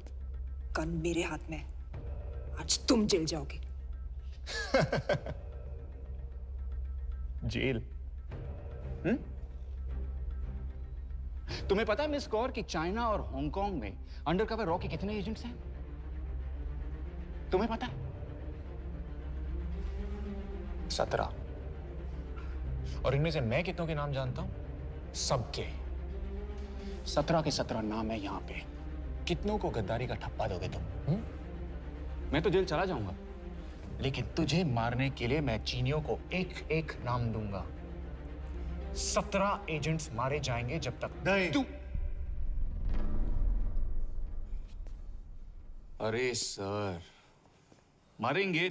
गन मेरे हाथ में है। आज तुम जेल जाओगे। जेल? तुम्हें पता है मिस कौर कि चाइना और हांगकांग में अंडरकवर रॉ के कितने एजेंट्स हैं? तुम्हें पता है? 17। और इनमें से मैं कितनों के नाम जानता हूं? सबके। 17 के 17 नाम है यहां पे। कितनों को गद्दारी का ठप्पा दोगे तुम? मैं तो जेल चला जाऊंगा, लेकिन तुझे मारने के लिए मैं चीनियों को एक एक नाम दूंगा। 17 एजेंट्स मारे जाएंगे जब तक नहीं। तू। अरे सर, मारेंगे।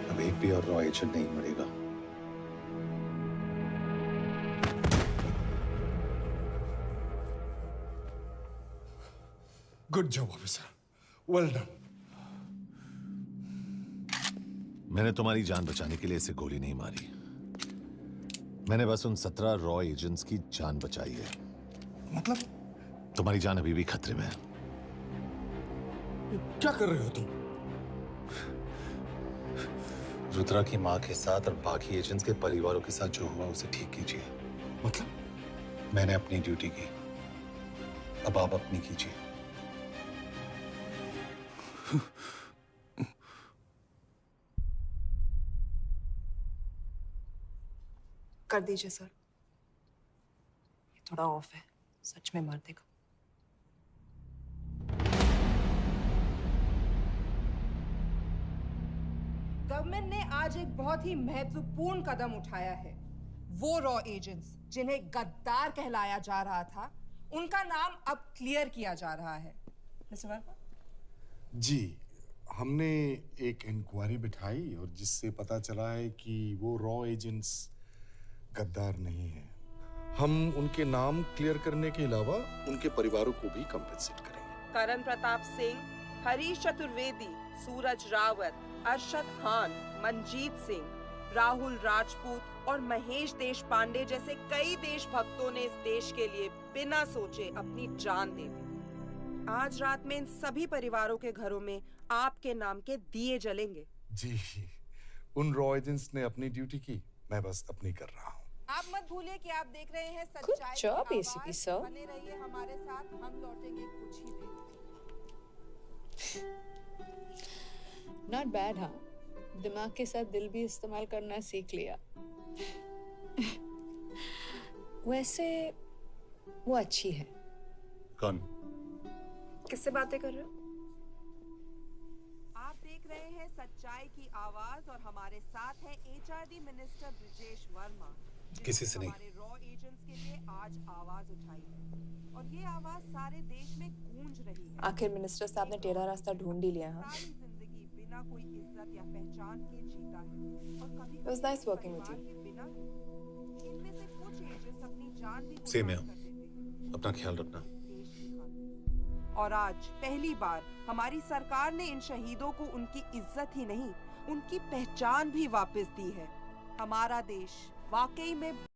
अब एक भी और रॉ एजेंट नहीं मरेगा। Good job officer, well done. मैंने तुम्हारी जान बचाने के लिए इसे गोली नहीं मारी। मैंने बस उन 17 रॉ एजेंट्स की जान बचाई है। मतलब? तुम्हारी जान अभी भी खतरे में है। क्या कर रहे हो तुम? रुद्रा की मां के साथ और बाकी एजेंट्स के परिवारों के साथ जो हुआ उसे ठीक कीजिए। मतलब? मैंने अपनी ड्यूटी की, अब आप अपनी कीजिए। कर दीजिए सर, ये थोड़ा ऑफ है, सच में मार देगा। गवर्नमेंट ने आज एक बहुत ही महत्वपूर्ण कदम उठाया है। वो रॉ एजेंट्स जिन्हें गद्दार कहलाया जा रहा था, उनका नाम अब क्लियर किया जा रहा है। मिस्टर वर्मा? जी, हमने एक इंक्वायरी बिठाई और जिससे पता चला है कि वो रॉ एजेंट्स गद्दार नहीं है। हम उनके नाम क्लियर करने के अलावा उनके परिवारों को भी कंपेंसेट करेंगे। करण प्रताप सिंह, हरीश चतुर्वेदी, सूरज रावत, अरशद खान, मनजीत सिंह, राहुल राजपूत और महेश देशपांडे जैसे कई देशभक्तों ने इस देश के लिए बिना सोचे अपनी जान दे दी। आज रात में इन सभी परिवारों के घरों में आपके नाम के दिए जलेंगे। जी, उन रॉ एजेंट्स ने अपनी ड्यूटी की, मैं बस अपनी कर रहा हूँ। आप मत भूलिए कि आप देख रहे हैं सच्चाई की job, आवाज। ACP sir. बने रहिए हमारे साथ, हम लौटेंगे कुछ ही देर में। नॉट बैड, हाँ। दिमाग के साथ दिल भी इस्तेमाल करना सीख लिया। वैसे वो अच्छी है। कौन? किससे बातें कर रहे हो? आप देख रहे हैं सच्चाई की आवाज और हमारे साथ है एचआरडी मिनिस्टर ब्रिजेश वर्मा। किसी से नहीं। हमारे रॉ एजेंट्स के लिए आज आवाज उठाई है और ये आवाज सारे देश में गूंज रही है। आखिर मिनिस्टर साहब ने टेढ़ा रास्ता ढूंढ ही लिया। हाँ, सारी जिंदगी बिना कोई इज्जत या पहचान के जीता है और कभी It was nice working with you. बिना इनमें से कुछ एजेंट्स अपनी जान भी सेम है। कुर्बान कर देते हैं। अपना ख्याल रखना। और आज पहली बार हमारी सरकार ने इन शहीदों को उनकी इज्जत ही नहीं, उनकी पहचान भी वापस दी है। हमारा देश वाकई में